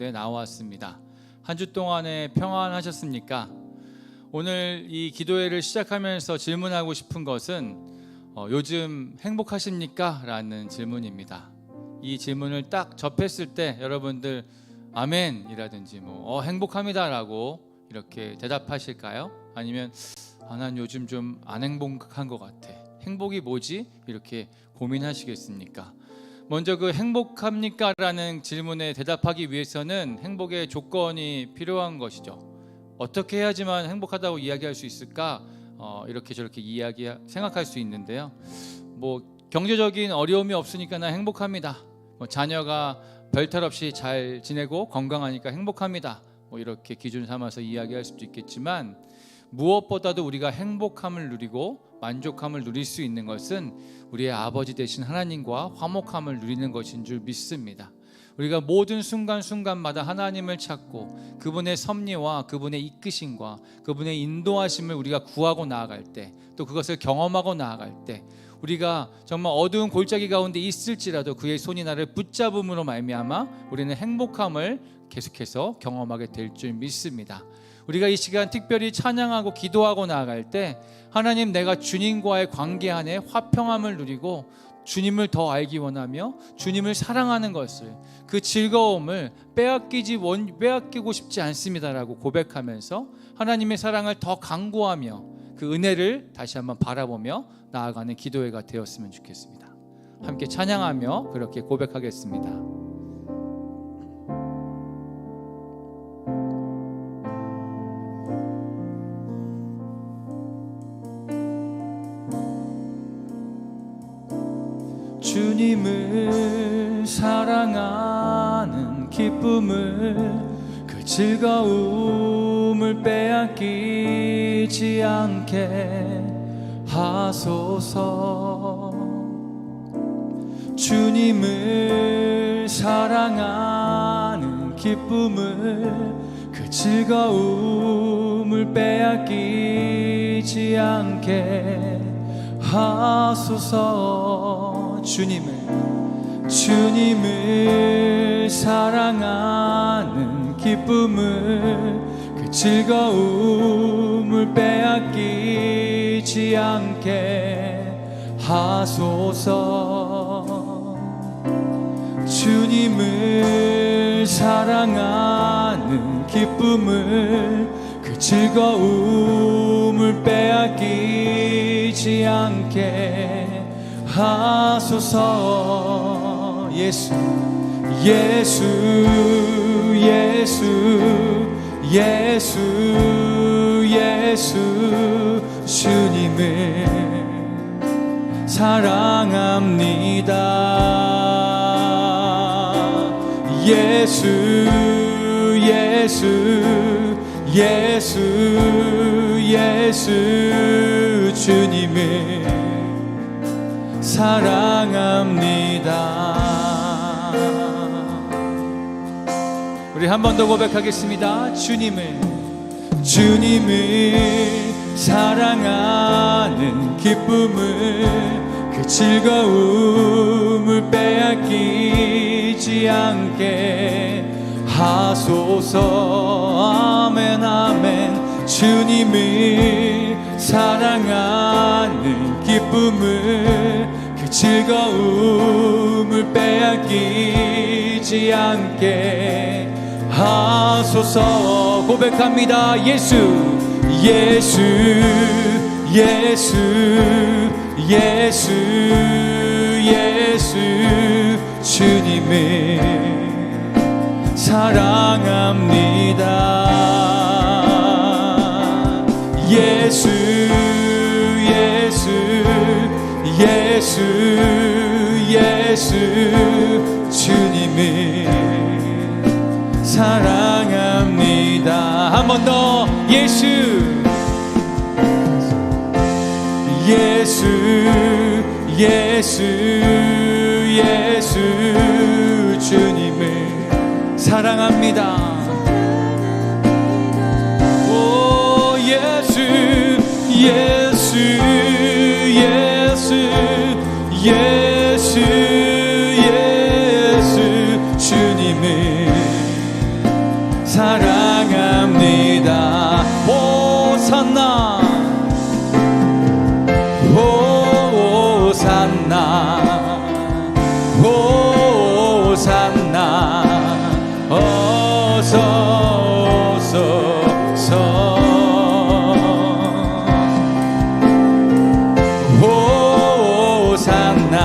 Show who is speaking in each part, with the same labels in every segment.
Speaker 1: 가운데 나왔습니다. 한 주 동안에 평안하셨습니까? 오늘 이 기도회를 시작하면서 질문하고 싶은 것은 요즘 행복하십니까? 라는 질문입니다. 이 질문을 딱 접했을 때 여러분들 아멘이라든지 행복합니다 라고 이렇게 대답하실까요? 아니면 난 요즘 좀 안 행복한 것 같아, 행복이 뭐지? 이렇게 고민하시겠습니까? 먼저 그 행복합니까? 라는 질문에 대답하기 위해서는 행복의 조건이 필요한 것이죠. 어떻게 해야지만 행복하다고 이야기할 수 있을까? 이렇게 저렇게 생각할 수 있는데요. 경제적인 어려움이 없으니까 난 행복합니다. 자녀가 별탈 없이 잘 지내고 건강하니까 행복합니다. 이렇게 기준 삼아서 이야기할 수도 있겠지만, 무엇보다도 우리가 행복함을 누리고 만족함을 누릴 수 있는 것은 우리의 아버지 되신 하나님과 화목함을 누리는 것인 줄 믿습니다. 우리가 모든 순간순간마다 하나님을 찾고 그분의 섭리와 그분의 이끄심과 그분의 인도하심을 우리가 구하고 나아갈 때, 또 그것을 경험하고 나아갈 때, 우리가 정말 어두운 골짜기 가운데 있을지라도 그의 손이 나를 붙잡음으로 말미암아 우리는 행복함을 계속해서 경험하게 될 줄 믿습니다. 우리가 이 시간 특별히 찬양하고 기도하고 나아갈 때, 하나님, 내가 주님과의 관계 안에 화평함을 누리고 주님을 더 알기 원하며 주님을 사랑하는 것을, 그 즐거움을 빼앗기고 싶지 않습니다라고 고백하면서 하나님의 사랑을 더 강구하며 그 은혜를 다시 한번 바라보며 나아가는 기도회가 되었으면 좋겠습니다. 함께 찬양하며 그렇게 고백하겠습니다. 주님을 사랑하는 기쁨을, 그 즐거움을 빼앗기지 않게 하소서. 주님을 사랑하는 기쁨을, 그 즐거움을 빼앗기지 않게 하소서. 주님을 사랑하는 기쁨을, 그 즐거움을 빼앗기지 않게 하소서. 주님을 사랑하는 기쁨을, 그 즐거움을 빼앗기지 않게 하소서. 예수 주님을 사랑합니다. 예수 주님을 사랑합니다. 우리 한 번 더 고백하겠습니다. 주님을 사랑하는 기쁨을, 그 즐거움을 빼앗기지 않게 하소서. 아멘 아멘. 주님을 사랑하는 기쁨을, 그 즐거움을 빼앗기지 않게 하소서. 고백합니다. 예수 주님을 사랑합니다. 예수 주님을 사랑합니다. 한 번 더. 예수 주님을 사랑합니다. 오 예수 주님을 사랑합니다. 호산나 호산나 호산나 어서 오소서 호산나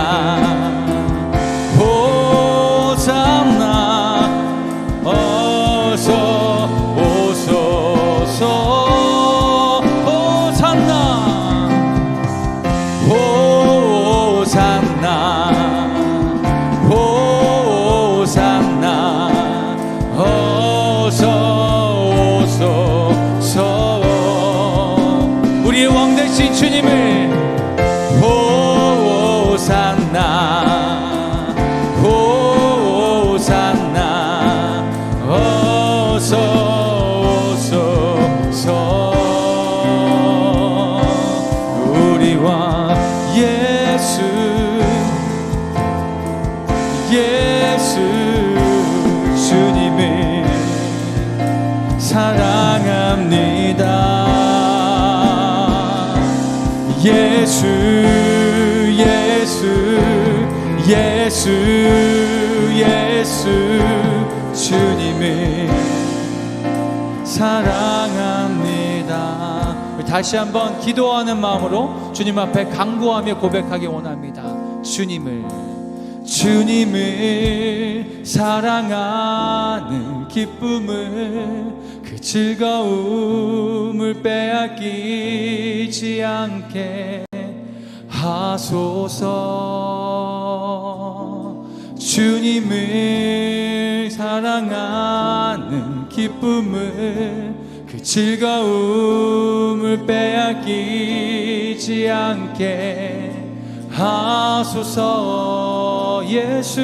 Speaker 1: 호산나 어서 오소서 호산나 호산나 호산나 어서 오소서 우리의 왕 되신 주님을 호산나 호산나 어서 오소서 우리와 예수 주님을 사랑합니다. 예수 주님을 사랑합니다. 다시 한번 기도하는 마음으로 주님 앞에 간구하며 고백하기 원합니다. 주님을 사랑하는 기쁨을 그 즐거움을 빼앗기지 않게 하소서. 주님을 사랑하는 기쁨을 그 즐거움을 빼앗기지 않게 하소서. 예수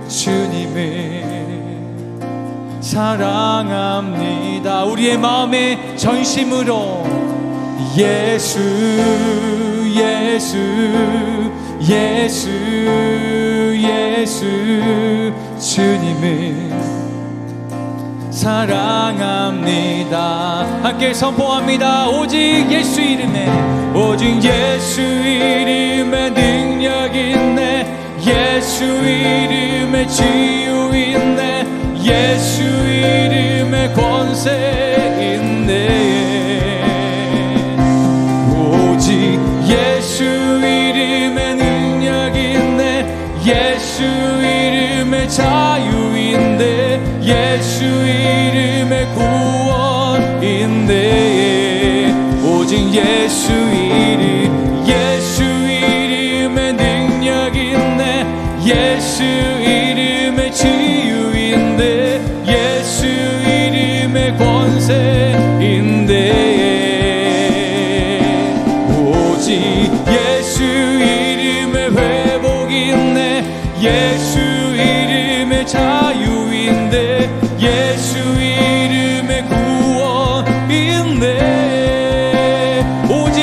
Speaker 1: 주님을 사랑합니다. 우리의 마음의 전심으로 예수 주님을 사랑합니다. 함께 선포합니다. 오직 예수 이름에 능력 있네. 예수 이름에 치유 있네. 예수 이름에 권세 있네. 오직 예수 이름에 능력 있네. 예수 이름에 자유 있네. 예수 이름에 구원 있네. 오직 예수 이름에 능력 있네. 예수 이름에 치유 있네. 예수 이름에 권세 있네. 오직 예수 이름에 회복 있네. 예수 이름에 자유 있네. 예수 이름에 구원 있네. 오직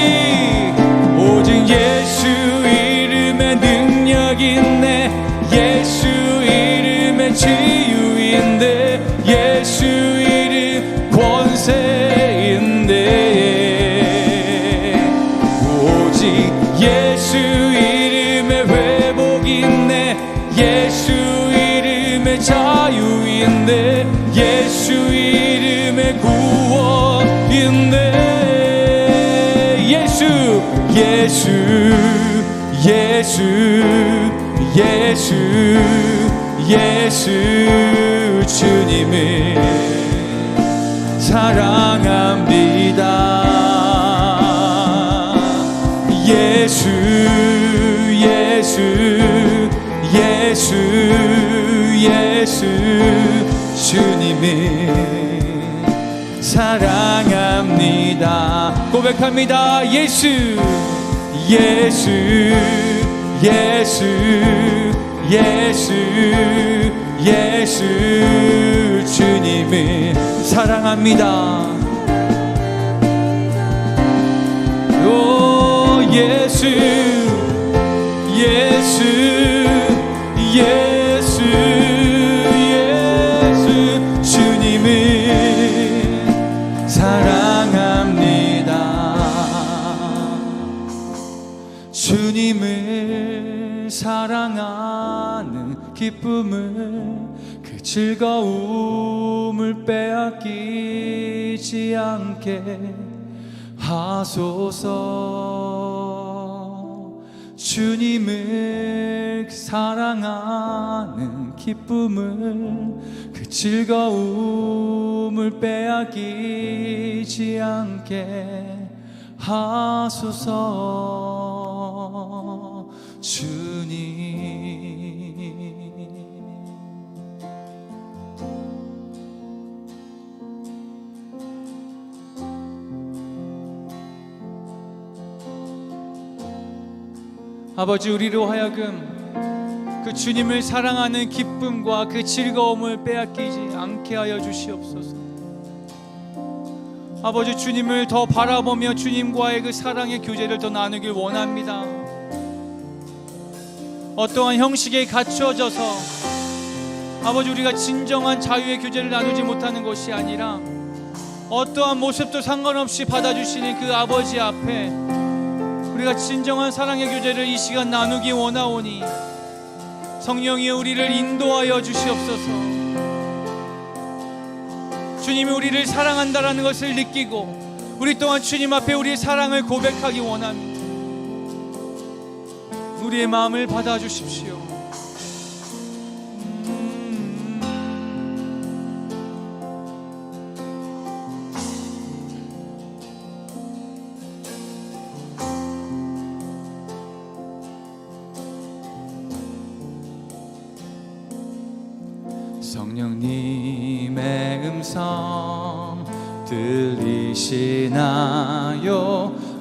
Speaker 1: 예수 이름에 능력 있네. 예수 이름에 치유 있네. 예수 이름 권세 있네. 오직 예수 이름에 회복 있네. 예수 이름에 자유 있네. 예수 이름에 구원 있네. 예수 주님을 사랑합니다. 예수 주님을 사랑합니다. 고백합니다. 예수 주님을 사랑합니다. 오 예수 주님을 사랑하는 기쁨을 그 즐거움을 빼앗기지 않게 하소서. 주님을 사랑하는 기쁨을 그 즐거움을 빼앗기지 않게 하소서. 주님, 아버지, 우리로 하여금 그 주님을 사랑하는 기쁨과 그 즐거움을 빼앗기지 않게 하여 주시옵소서. 아버지, 주님을 더 바라보며 주님과의 그 사랑의 교제를 더 나누길 원합니다. 어떠한 형식에 갖추어져서 아버지, 우리가 진정한 자유의 교제를 나누지 못하는 것이 아니라 어떠한 모습도 상관없이 받아주시는 그 아버지 앞에 우리가 진정한 사랑의 교제를 이 시간 나누기 원하오니 성령이여 우리를 인도하여 주시옵소서. 주님이 우리를 사랑한다라는 것을 느끼고 우리 또한 주님 앞에 우리의 사랑을 고백하기 원합니다. 우리의 마음을 받아주십시오. 성령님의 음성 들리시나요?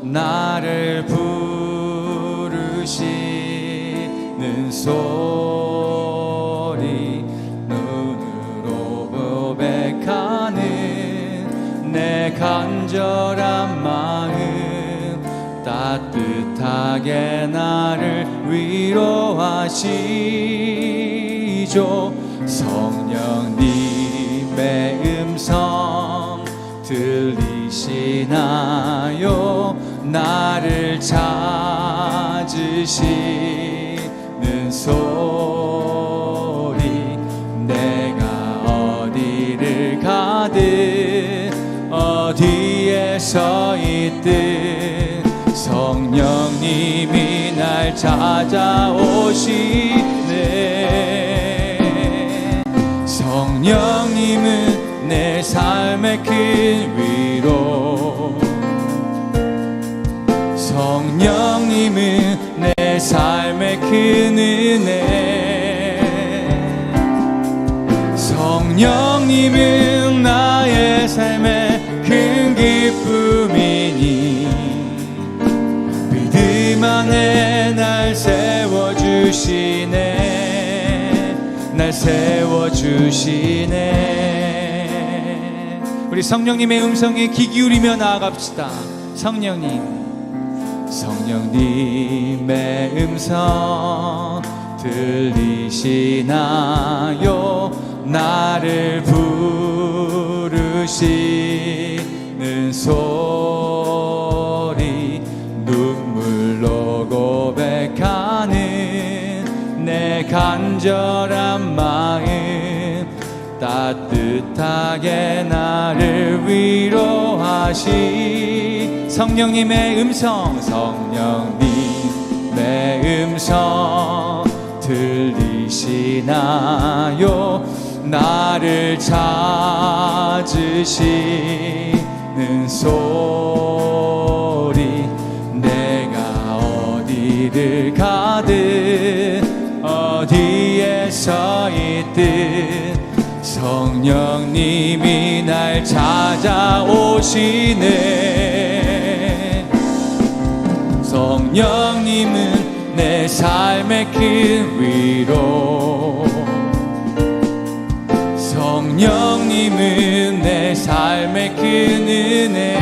Speaker 1: 나를 부르시는 소리, 눈으로 고백하는 내 간절한 마음, 따뜻하게 나를 위로하시죠. 성령님의 음성 들리시나요? 나를 찾으시는 소리, 내가 어디를 가든 어디에 서 있든 성령님이 날 찾아오시네. 성령님은 내 삶의 큰 위로, 성령님은 내 삶의 큰 은혜, 성령님은 나의 삶의 큰 기쁨이니 믿음 안에 날 세워주시네. 날 세워주시네. 우리 성령님의 음성에 귀 기울이며 나아갑시다. 성령님의 음성 들리시나요? 나를 부르시는 소리, 눈물로 고백하는 내 간절한 마음, 따뜻하게 나를 위로하시. 성령님의 음성, 성령님의 음성 들리시나요? 나를 찾으시는 소리, 내가 어디를 가든 어디에 서 있든 성령님이 날 찾아오시네. 성령님은 내 삶의 큰 위로, 성령님은 내 삶의 큰 은혜,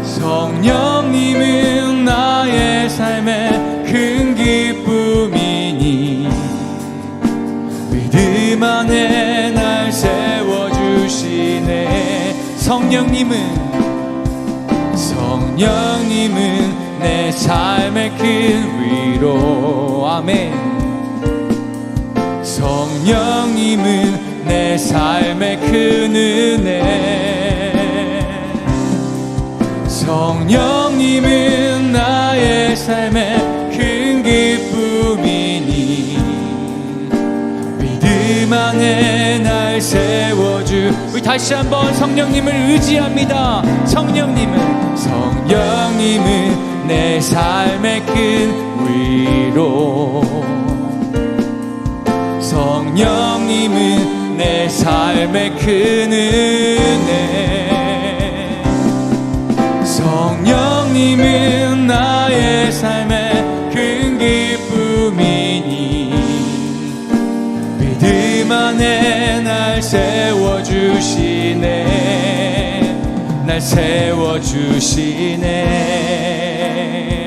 Speaker 1: 성령님은 나의 삶의 큰 기쁨이니 믿음 안에 날 세워주시네. 성령님은 성령님은 내 삶의 큰 위로. 아멘. 성령님은 내 삶의 큰 은혜. 성령님은 나의 삶의 큰 기쁨이니 믿음 안에 날 세워주. 우리 다시 한번 성령님을 의지합니다. 성령님은 내 삶의 큰 위로. 성령님은 내 삶의 큰 은혜. 성령님은 나의 삶의 큰 기쁨이니 믿음 안에 날 세워주시네. 날 세워주시네.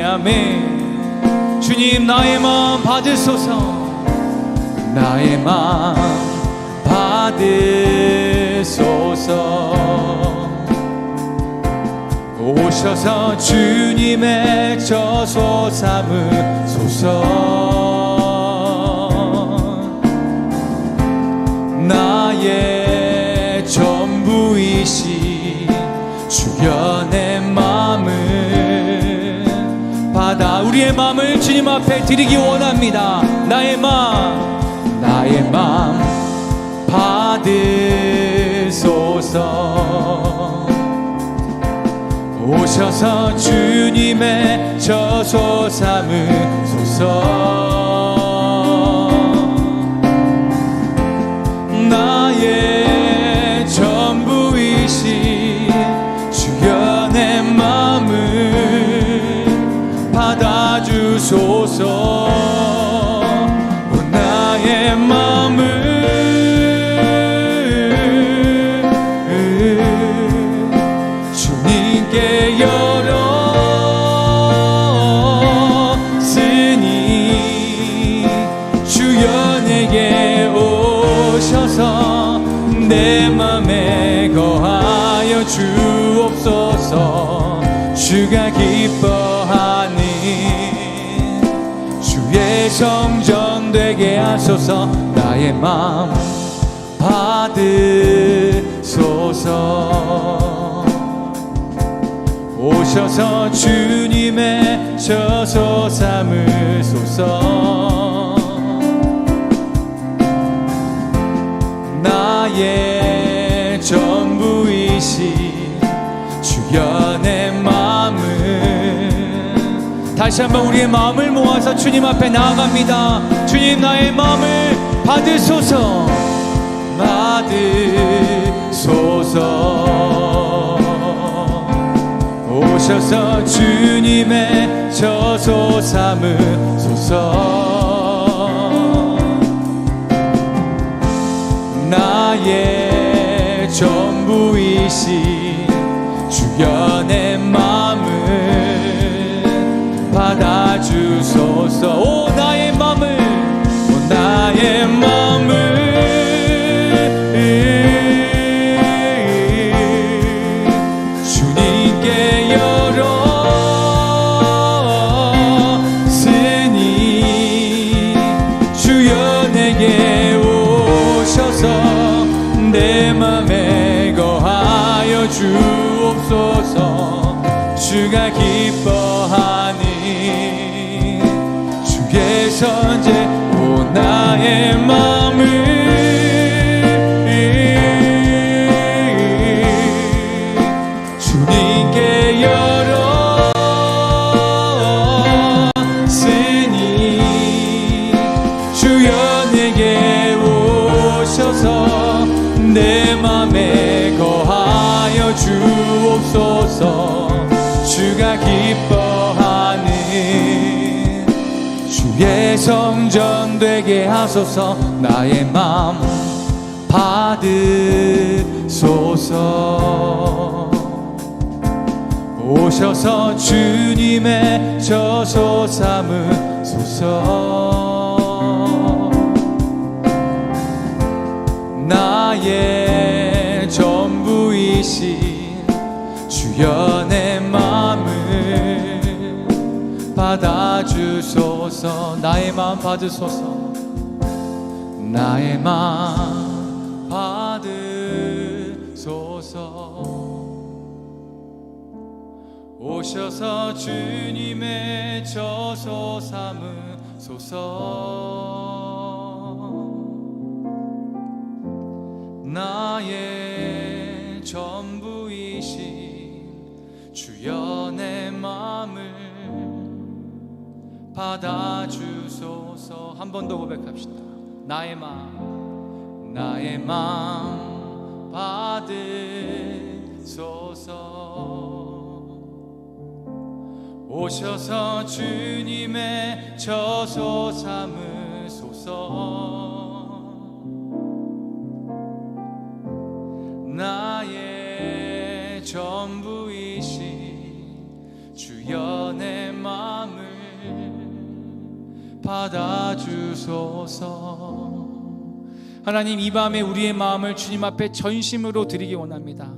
Speaker 1: 아멘. 주님, 나의 마음 받으소서. 나의 마음 받으소서. 오셔서 주님의 저소 삼으소서. 나의 전부이신 주여 내 마음을 받아. 우리의 마음을 주님 앞에 드리기 원합니다. 나의 마음 받으소서. 오셔서 주님의 저소 삼으소서. 나의 전부이신 주여 내 마음을 받아주소서. 나의 마음을 주님께 열었으니 주여 내게 오셔서 내 맘에 거하여 주옵소서. 주가 기뻐하는 주의 성전 되게 하소서. 나의 마음 받으소서. 오셔서 주님의 저소 삼으소서. 나의 전부이신 주여 내 마음을. 다시 한번 우리의 마음을 모아서 주님 앞에 나아갑니다. 주님, 나의 마음을 받으소서. 받으소서. 오셔서 주님의 저소 삼으소서. 나의 전부이신 주여 내 마음을 받아주소서. 오 나의 마음을, 오 나의 마음을 주님께 열었으니 주여 내게 오셔서 내 맘에 거하여 주옵소서. 주가 기뻐하는 주의 선제. 오 나의 마음을 주님께 열었으니 주여 내게 오셔서 내 맘에 거하여 주옵소서. 주가 기뻐하는 주의 성전 되게 하소서. 나의 마음 받으소서. 오셔서 주님의 저소 삼으소서. 나의 전부이신 주여 내 마음 받아주소서. 나의 마음 받으소서. 나의 마음 받으소서. 오셔서 주님의 저소 삼으소서. 나의 전부이신 주여 내 마음을 받아주소서. 한 번 더 고백합시다. 나의 마음 받으소서. 오셔서 주님의 저소 삼으소서. 나의 전부이신 주여 내 마음을 받아주소서. 하나님, 이 밤에 우리의 마음을 주님 앞에 전심으로 드리기 원합니다.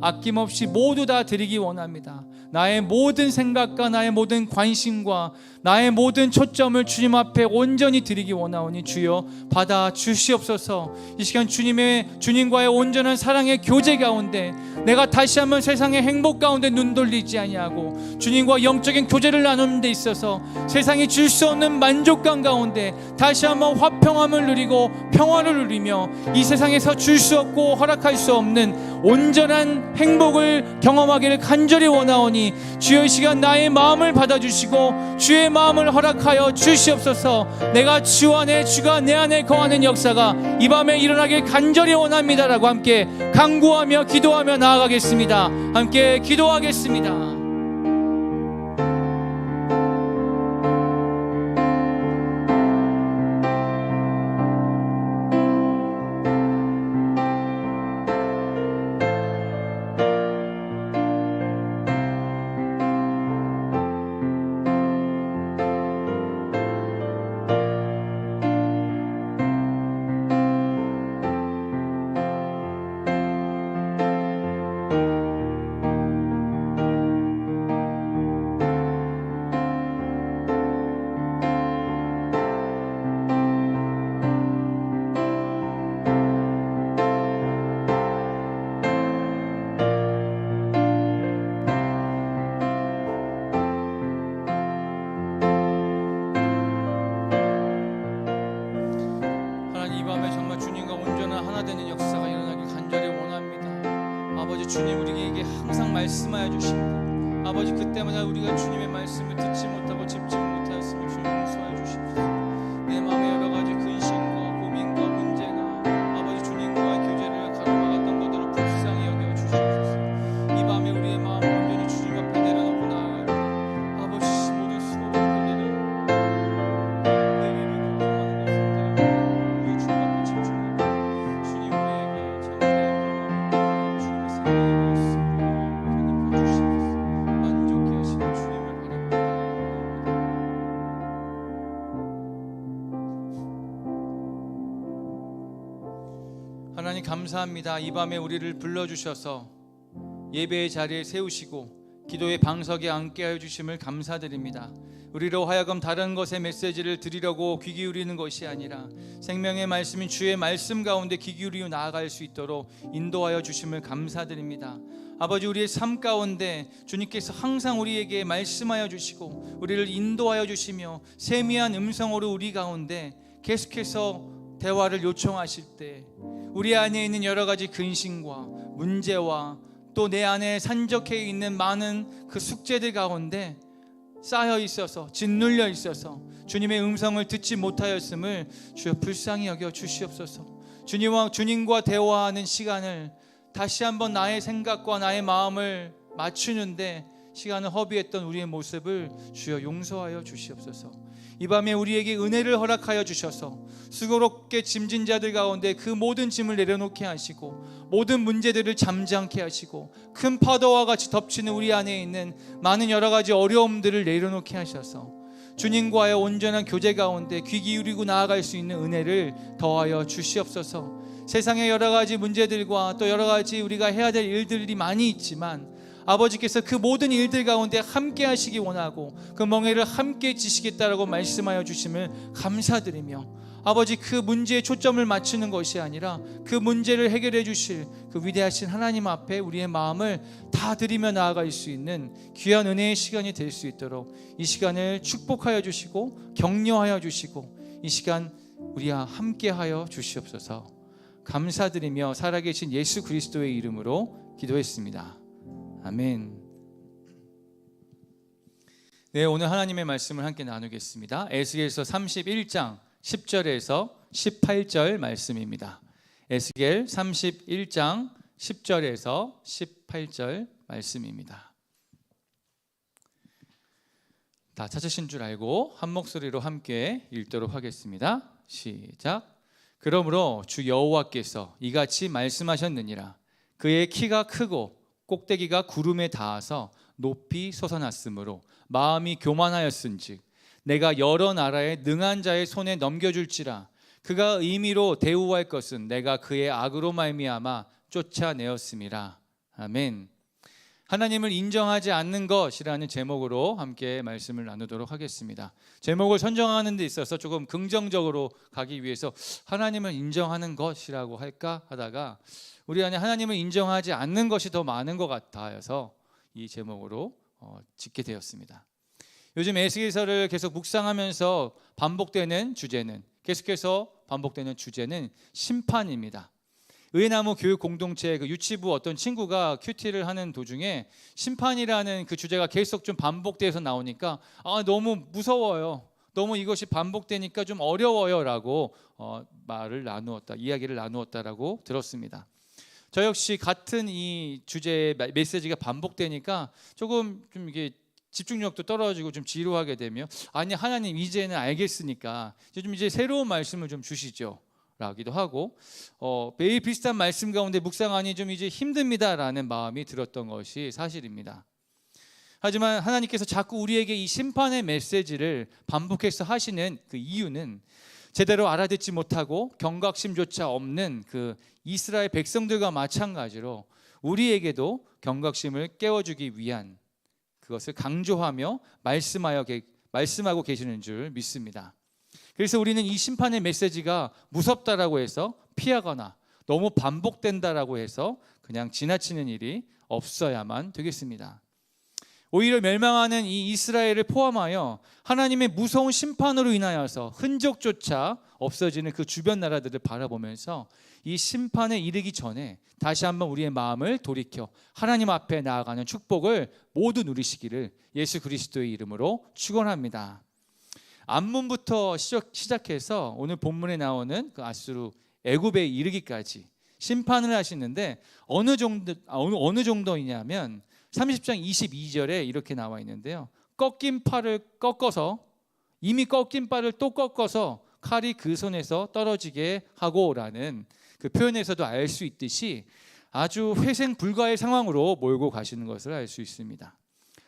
Speaker 1: 아낌없이 모두 다 드리기 원합니다. 나의 모든 생각과 나의 모든 관심과 나의 모든 초점을 주님 앞에 온전히 드리기 원하오니 주여 받아 주시옵소서. 이 시간 주님과의 온전한 사랑의 교제 가운데 내가 다시 한번 세상의 행복 가운데 눈 돌리지 아니하고 주님과 영적인 교제를 나누는 데 있어서 세상이 줄 수 없는 만족감 가운데 다시 한번 화평함을 누리고 평화를 누리며 이 세상에서 줄 수 없고 허락할 수 없는 온전한 행복을 경험하기를 간절히 원하오니 주여 이 시간 나의 마음을 받아주시고 주의 마음을 허락하여 주시옵소서. 내가 주 안에, 주가 내 안에 거하는 역사가 이 밤에 일어나길 간절히 원합니다라고 함께 간구하며 기도하며 나아가겠습니다. 함께 기도하겠습니다. 주님 우리에게 항상 말씀하여 주시고 아버지 그때마다 우리가 주님의 말씀을 듣지 못하고 집중을 못하였으면 주님 용서하여 주십시오. 내 마음에 여러 가지 근심과 고민과 문제가 아버지 주님과의 교제를 가로막았던 것들을 불쌍히 여겨 주시옵소서. 이 밤에 우리의 마음을 온전히 주님 앞에 내려놓고 나아갈 때 아버지 모든 수고로 끌리는 내 일을 고통하는 것을 우리 주님 앞에 집중하고 주님 우리에게 참된 주님의 사랑의 하나님 감사합니다. 이 밤에 우리를 불러주셔서 예배의 자리에 세우시고 기도의 방석에 앉게 하여 주심을 감사드립니다. 우리로 하여금 다른 것의 메시지를 드리려고 귀 기울이는 것이 아니라 생명의 말씀인 주의 말씀 가운데 귀 기울이며 나아갈 수 있도록 인도하여 주심을 감사드립니다. 아버지 우리의 삶 가운데 주님께서 항상 우리에게 말씀하여 주시고 우리를 인도하여 주시며 세미한 음성으로 우리 가운데 계속해서 대화를 요청하실 때 우리 안에 있는 여러 가지 근심과 문제와 또 내 안에 산적해 있는 많은 그 숙제들 가운데 쌓여 있어서 짓눌려 있어서 주님의 음성을 듣지 못하였음을 주여 불쌍히 여겨 주시옵소서. 주님과 대화하는 시간을 다시 한번 나의 생각과 나의 마음을 맞추는데 시간을 허비했던 우리의 모습을 주여 용서하여 주시옵소서. 이 밤에 우리에게 은혜를 허락하여 주셔서 수고롭게 짐진 자들 가운데 그 모든 짐을 내려놓게 하시고 모든 문제들을 잠잠케 하시고 큰 파도와 같이 덮치는 우리 안에 있는 많은 여러 가지 어려움들을 내려놓게 하셔서 주님과의 온전한 교제 가운데 귀 기울이고 나아갈 수 있는 은혜를 더하여 주시옵소서. 세상의 여러 가지 문제들과 또 여러 가지 우리가 해야 될 일들이 많이 있지만 아버지께서 그 모든 일들 가운데 함께 하시기 원하고 그 멍에를 함께 지시겠다라고 말씀하여 주심을 감사드리며, 아버지 그 문제에 초점을 맞추는 것이 아니라 그 문제를 해결해 주실 그 위대하신 하나님 앞에 우리의 마음을 다 드리며 나아갈 수 있는 귀한 은혜의 시간이 될 수 있도록 이 시간을 축복하여 주시고 격려하여 주시고 이 시간 우리와 함께하여 주시옵소서. 감사드리며 살아계신 예수 그리스도의 이름으로 기도했습니다. 아멘. 네, 오늘 하나님의 말씀을 함께 나누겠습니다. 에스겔서 31장 10절에서 18절 말씀입니다. 에스겔 31장 10절에서 18절 말씀입니다. 다 찾으신 줄 알고 한 목소리로 함께 읽도록 하겠습니다. 시작. 그러므로 주 여호와께서 이같이 말씀하셨느니라. 그의 키가 크고 꼭대기가 구름에 닿아서 높이 솟아났으므로 마음이 교만하였은즉 내가 여러 나라의 능한 자의 손에 넘겨줄지라. 그가 의미로 대우할 것은 내가 그의 악으로 말미암아 쫓아내었음이라. 아멘. 하나님을 인정하지 않는 것이라는 제목으로 함께 말씀을 나누도록 하겠습니다. 제목을 선정하는 데 있어서 조금 긍정적으로 가기 위해서 하나님을 인정하는 것이라고 할까 하다가 우리 안에 하나님을 인정하지 않는 것이 더 많은 것 같아서 이 제목으로 짓게 되었습니다. 요즘 에스겔서를 계속 묵상하면서 계속해서 반복되는 주제는 심판입니다. 의나무 교육 공동체 그 유치부 어떤 친구가 큐티를 하는 도중에 심판이라는 그 주제가 계속 좀 반복돼서 나오니까 너무 무서워요. 너무 이것이 반복되니까 좀 어려워요라고 이야기를 나누었다라고 들었습니다. 저 역시 같은 이 주제의 메시지가 반복되니까 조금 좀 이게 집중력도 떨어지고 좀 지루하게 되며 하나님 이제는 알겠으니까 이제 새로운 말씀을 좀 주시죠 라기도 하고 매일 비슷한 말씀 가운데 묵상하니 좀 이제 힘듭니다라는 마음이 들었던 것이 사실입니다. 하지만 하나님께서 자꾸 우리에게 이 심판의 메시지를 반복해서 하시는 그 이유는 제대로 알아듣지 못하고 경각심조차 없는 그 이스라엘 백성들과 마찬가지로 우리에게도 경각심을 깨워주기 위한 그것을 강조하며 말씀하고 계시는 줄 믿습니다. 그래서 우리는 이 심판의 메시지가 무섭다라고 해서 피하거나 너무 반복된다라고 해서 그냥 지나치는 일이 없어야만 되겠습니다. 오히려 멸망하는 이 이스라엘을 포함하여 하나님의 무서운 심판으로 인하여서 흔적조차 없어지는 그 주변 나라들을 바라보면서 이 심판에 이르기 전에 다시 한번 우리의 마음을 돌이켜 하나님 앞에 나아가는 축복을 모두 누리시기를 예수 그리스도의 이름으로 축원합니다. 앞문부터 시작해서 오늘 본문에 나오는 그 아수르 애굽에 이르기까지 심판을 하시는데 어느 정도이냐면 30장 22절에 이렇게 나와 있는데요. 이미 꺾인 팔을 또 꺾어서 칼이 그 손에서 떨어지게 하고라는 그 표현에서도 알 수 있듯이 아주 회생 불가의 상황으로 몰고 가시는 것을 알 수 있습니다.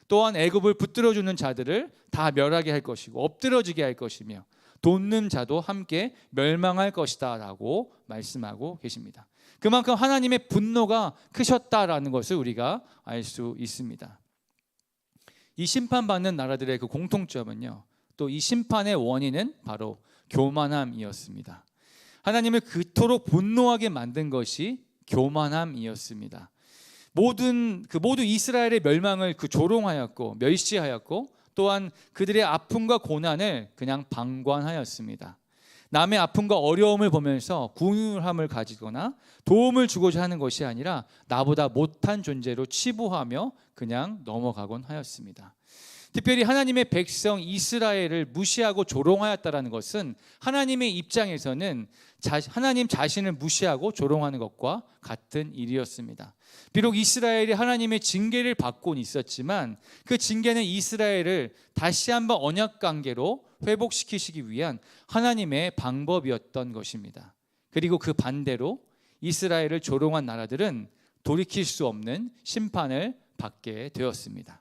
Speaker 1: 또한 애굽을 붙들어주는 자들을 다 멸하게 할 것이고 엎드러지게 할 것이며 돕는 자도 함께 멸망할 것이다 라고 말씀하고 계십니다. 그만큼 하나님의 분노가 크셨다라는 것을 우리가 알 수 있습니다. 이 심판받는 나라들의 그 공통점은요, 또 이 심판의 원인은 바로 교만함이었습니다. 하나님을 그토록 분노하게 만든 것이 교만함이었습니다. 모두 이스라엘의 멸망을 조롱하였고 멸시하였고 또한 그들의 아픔과 고난을 그냥 방관하였습니다. 남의 아픔과 어려움을 보면서 궁휼함을 가지거나 도움을 주고자 하는 것이 아니라 나보다 못한 존재로 치부하며 그냥 넘어가곤 하였습니다. 특별히 하나님의 백성 이스라엘을 무시하고 조롱하였다는 것은 하나님의 입장에서는 하나님 자신을 무시하고 조롱하는 것과 같은 일이었습니다. 비록 이스라엘이 하나님의 징계를 받고 있었지만 그 징계는 이스라엘을 다시 한번 언약관계로 회복시키시기 위한 하나님의 방법이었던 것입니다. 그리고 그 반대로 이스라엘을 조롱한 나라들은 돌이킬 수 없는 심판을 받게 되었습니다.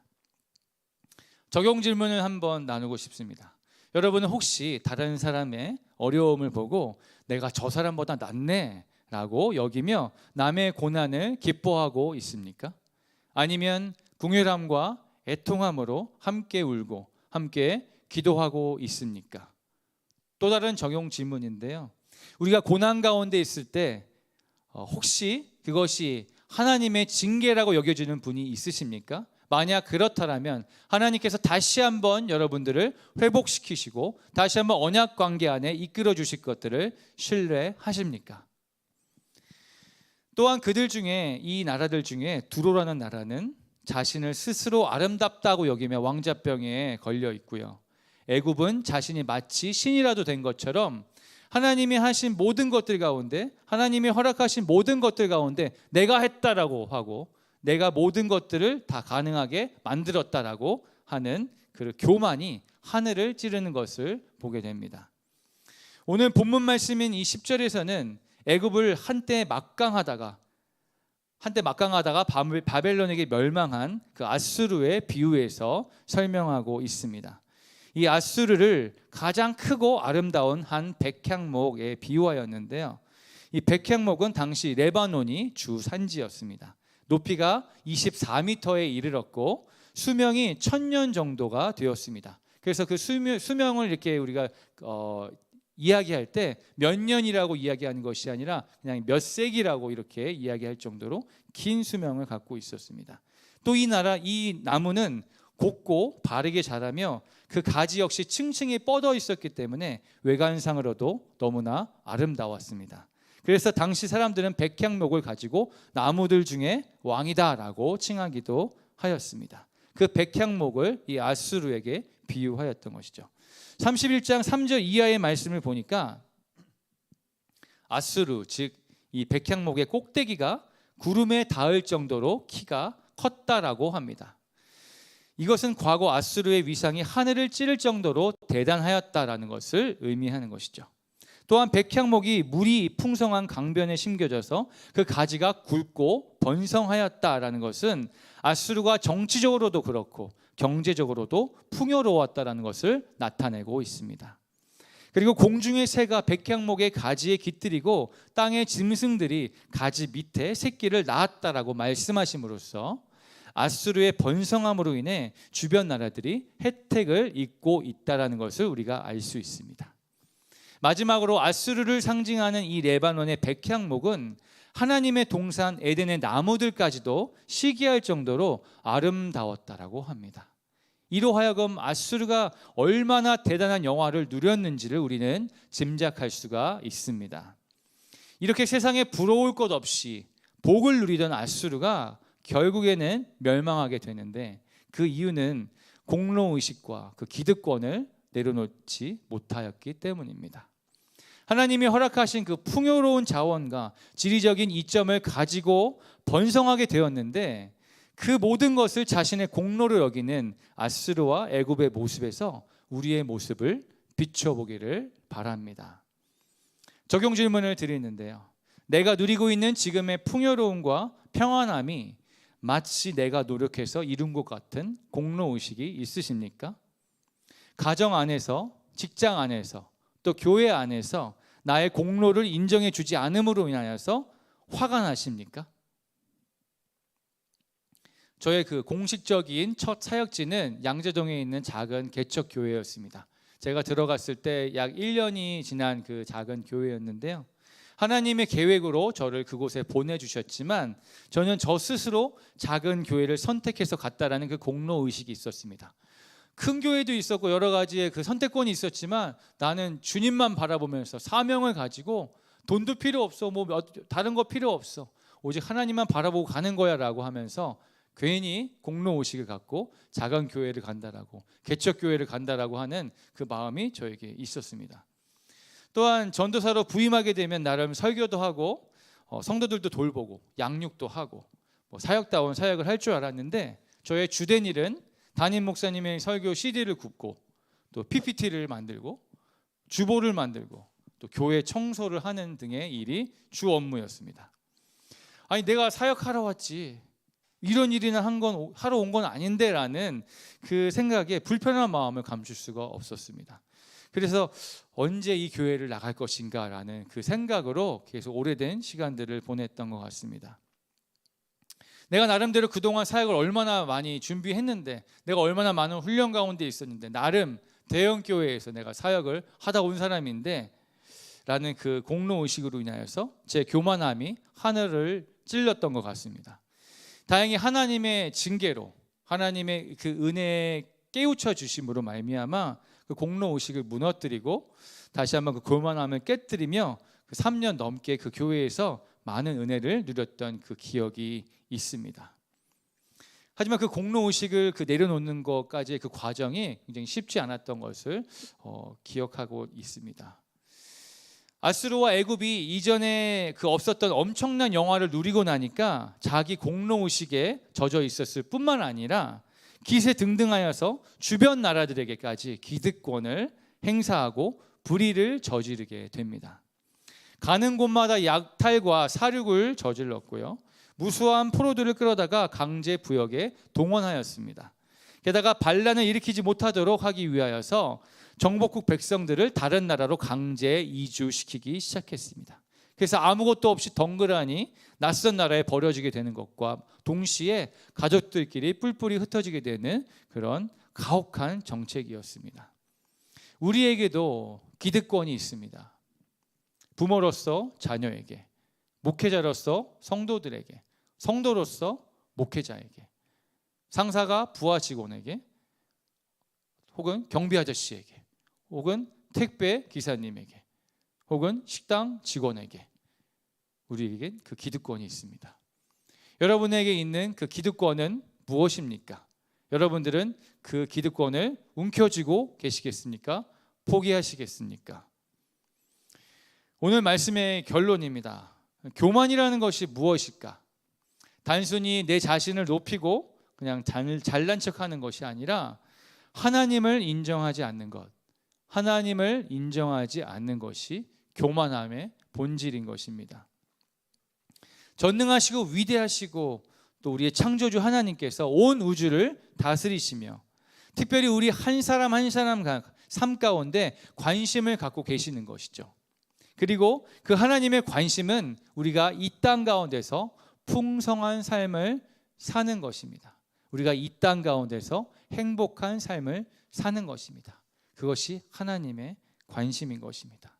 Speaker 1: 적용 질문을 한번 나누고 싶습니다. 여러분은 혹시 다른 사람의 어려움을 보고 내가 저 사람보다 낫네 라고 여기며 남의 고난을 기뻐하고 있습니까? 아니면 궁휼함과 애통함으로 함께 울고 함께 기도하고 있습니까? 또 다른 적용 질문인데요. 우리가 고난 가운데 있을 때 혹시 그것이 하나님의 징계라고 여겨지는 분이 있으십니까? 만약 그렇다면 하나님께서 다시 한번 여러분들을 회복시키시고 다시 한번 언약 관계 안에 이끌어 주실 것들을 신뢰하십니까? 또한 그들 중에, 이 나라들 중에 두로라는 나라는 자신을 스스로 아름답다고 여기며 왕자병에 걸려 있고요. 애굽은 자신이 마치 신이라도 된 것처럼 하나님이 하신 모든 것들 가운데, 하나님이 허락하신 모든 것들 가운데 내가 했다라고 하고 내가 모든 것들을 다 가능하게 만들었다라고 하는 그 교만이 하늘을 찌르는 것을 보게 됩니다. 오늘 본문 말씀인 이 10절에서는 애굽을 한때 막강하다가 바벨론에게 멸망한 그 아수르의 비유에서 설명하고 있습니다. 이 아수르를 가장 크고 아름다운 한 백향목에 비유하였는데요. 이 백향목은 당시 레바논이 주 산지였습니다. 높이가 24m에 이르렀고 수명이 1000년 정도가 되었습니다. 그래서 그 수명을 이렇게 우리가 이야기할 때 몇 년이라고 이야기하는 것이 아니라 그냥 몇 세기라고 이렇게 이야기할 정도로 긴 수명을 갖고 있었습니다. 또 이 나무는 곱고 바르게 자라며 그 가지 역시 층층이 뻗어 있었기 때문에 외관상으로도 너무나 아름다웠습니다. 그래서 당시 사람들은 백향목을 가지고 나무들 중에 왕이다라고 칭하기도 하였습니다. 그 백향목을 이 아수르에게 비유하였던 것이죠. 31장 3절 이하의 말씀을 보니까 아수르, 즉 이 백향목의 꼭대기가 구름에 닿을 정도로 키가 컸다라고 합니다. 이것은 과거 아수르의 위상이 하늘을 찌를 정도로 대단하였다라는 것을 의미하는 것이죠. 또한 백향목이 물이 풍성한 강변에 심겨져서 그 가지가 굵고 번성하였다라는 것은 아수르가 정치적으로도 그렇고 경제적으로도 풍요로웠다라는 것을 나타내고 있습니다. 그리고 공중의 새가 백향목의 가지에 깃들이고 땅의 짐승들이 가지 밑에 새끼를 낳았다라고 말씀하심으로써 아수르의 번성함으로 인해 주변 나라들이 혜택을 입고 있다라는 것을 우리가 알 수 있습니다. 마지막으로 아수르를 상징하는 이 레바논의 백향목은 하나님의 동산 에덴의 나무들까지도 시기할 정도로 아름다웠다라고 합니다. 이로 하여금 아수르가 얼마나 대단한 영화를 누렸는지를 우리는 짐작할 수가 있습니다. 이렇게 세상에 부러울 것 없이 복을 누리던 아수르가 결국에는 멸망하게 되는데 그 이유는 공로의식과 그 기득권을 내려놓지 못하였기 때문입니다. 하나님이 허락하신 그 풍요로운 자원과 지리적인 이점을 가지고 번성하게 되었는데 그 모든 것을 자신의 공로로 여기는 아수르와 애굽의 모습에서 우리의 모습을 비춰보기를 바랍니다. 적용 질문을 드리는데요. 내가 누리고 있는 지금의 풍요로움과 평안함이 마치 내가 노력해서 이룬 것 같은 공로의식이 있으십니까? 가정 안에서, 직장 안에서, 또 교회 안에서 나의 공로를 인정해 주지 않음으로 인하여서 화가 나십니까? 저의 그 공식적인 첫 사역지는 양재동에 있는 작은 개척 교회였습니다. 제가 들어갔을 때 약 1년이 지난 그 작은 교회였는데요. 하나님의 계획으로 저를 그곳에 보내주셨지만 저는 저 스스로 작은 교회를 선택해서 갔다라는 그 공로의식이 있었습니다. 큰 교회도 있었고 여러 가지의 그 선택권이 있었지만 나는 주님만 바라보면서 사명을 가지고 돈도 필요 없어, 뭐 다른 거 필요 없어, 오직 하나님만 바라보고 가는 거야 라고 하면서 괜히 공로의식을 갖고 작은 교회를 간다라고, 개척교회를 간다라고 하는 그 마음이 저에게 있었습니다. 또한 전도사로 부임하게 되면 나름 설교도 하고 성도들도 돌보고 양육도 하고 사역다운 사역을 할 줄 알았는데 저의 주된 일은 담임 목사님의 설교 CD를 굽고 또 PPT를 만들고 주보를 만들고 또 교회 청소를 하는 등의 일이 주 업무였습니다. 아니 내가 사역하러 왔지 이런 일이나 하러 온 건 아닌데 라는 그 생각에 불편한 마음을 감출 수가 없었습니다. 그래서 언제 이 교회를 나갈 것인가 라는 그 생각으로 계속 오래된 시간들을 보냈던 것 같습니다. 내가 나름대로 그동안 사역을 얼마나 많이 준비했는데, 내가 얼마나 많은 훈련 가운데 있었는데, 나름 대형 교회에서 내가 사역을 하다 온 사람인데 라는 그 공로의식으로 인하여서 제 교만함이 하늘을 찔렀던 것 같습니다. 다행히 하나님의 징계로, 하나님의 그 은혜에 깨우쳐 주심으로 말미암아 그 공로의식을 무너뜨리고 다시 한번 그 교만함을 깨뜨리며 그 3년 넘게 그 교회에서 많은 은혜를 누렸던 그 기억이 있습니다. 하지만 그 공로의식을 그 내려놓는 것까지의 그 과정이 굉장히 쉽지 않았던 것을 기억하고 있습니다. 아수르와 애굽이 이전에 그 없었던 엄청난 영화를 누리고 나니까 자기 공로의식에 젖어 있었을 뿐만 아니라 기세등등하여서 주변 나라들에게까지 기득권을 행사하고 불의를 저지르게 됩니다. 가는 곳마다 약탈과 살육을 저질렀고요, 무수한 포로들을 끌어다가 강제 부역에 동원하였습니다. 게다가 반란을 일으키지 못하도록 하기 위하여서 정복국 백성들을 다른 나라로 강제 이주시키기 시작했습니다. 그래서 아무것도 없이 덩그러니 낯선 나라에 버려지게 되는 것과 동시에 가족들끼리 뿔뿔이 흩어지게 되는 그런 가혹한 정책이었습니다. 우리에게도 기득권이 있습니다. 부모로서 자녀에게, 목회자로서 성도들에게, 성도로서 목회자에게, 상사가 부하 직원에게, 혹은 경비 아저씨에게, 혹은 택배 기사님에게, 혹은 식당 직원에게 우리에게 그 기득권이 있습니다. 여러분에게 있는 그 기득권은 무엇입니까? 여러분들은 그 기득권을 움켜쥐고 계시겠습니까? 포기하시겠습니까? 오늘 말씀의 결론입니다. 교만이라는 것이 무엇일까? 단순히 내 자신을 높이고 그냥 잘난 척하는 것이 아니라 하나님을 인정하지 않는 것, 하나님을 인정하지 않는 것이 교만함의 본질인 것입니다. 전능하시고 위대하시고 또 우리의 창조주 하나님께서 온 우주를 다스리시며 특별히 우리 한 사람 한 사람 삶 가운데 관심을 갖고 계시는 것이죠. 그리고 그 하나님의 관심은 우리가 이 땅 가운데서 풍성한 삶을 사는 것입니다. 우리가 이 땅 가운데서 행복한 삶을 사는 것입니다. 그것이 하나님의 관심인 것입니다.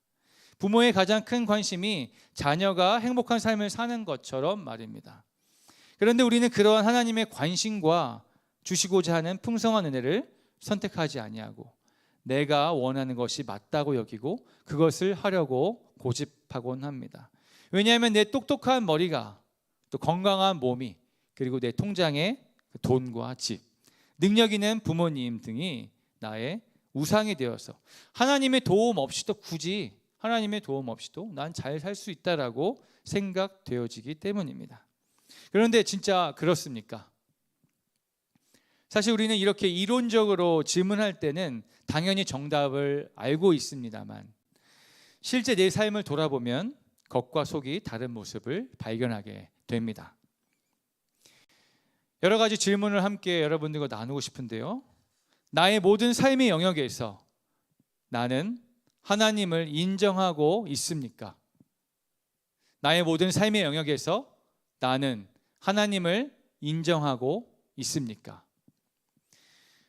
Speaker 1: 부모의 가장 큰 관심이 자녀가 행복한 삶을 사는 것처럼 말입니다. 그런데 우리는 그러한 하나님의 관심과 주시고자 하는 풍성한 은혜를 선택하지 아니하고 내가 원하는 것이 맞다고 여기고 그것을 하려고 고집하곤 합니다. 왜냐하면 내 똑똑한 머리가, 또 건강한 몸이, 그리고 내 통장에 돈과 집, 능력 있는 부모님 등이 나의 우상이 되어서 하나님의 도움 없이도, 굳이 하나님의 도움 없이도 난 잘 살 수 있다라고 생각되어지기 때문입니다. 그런데 진짜 그렇습니까? 사실 우리는 이렇게 이론적으로 질문할 때는 당연히 정답을 알고 있습니다만 실제 내 삶을 돌아보면 겉과 속이 다른 모습을 발견하게 됩니다. 여러 가지 질문을 함께 여러분들과 나누고 싶은데요, 나의 모든 삶의 영역에서 나는 하나님을 인정하고 있습니까? 나의 모든 삶의 영역에서 나는 하나님을 인정하고 있습니까?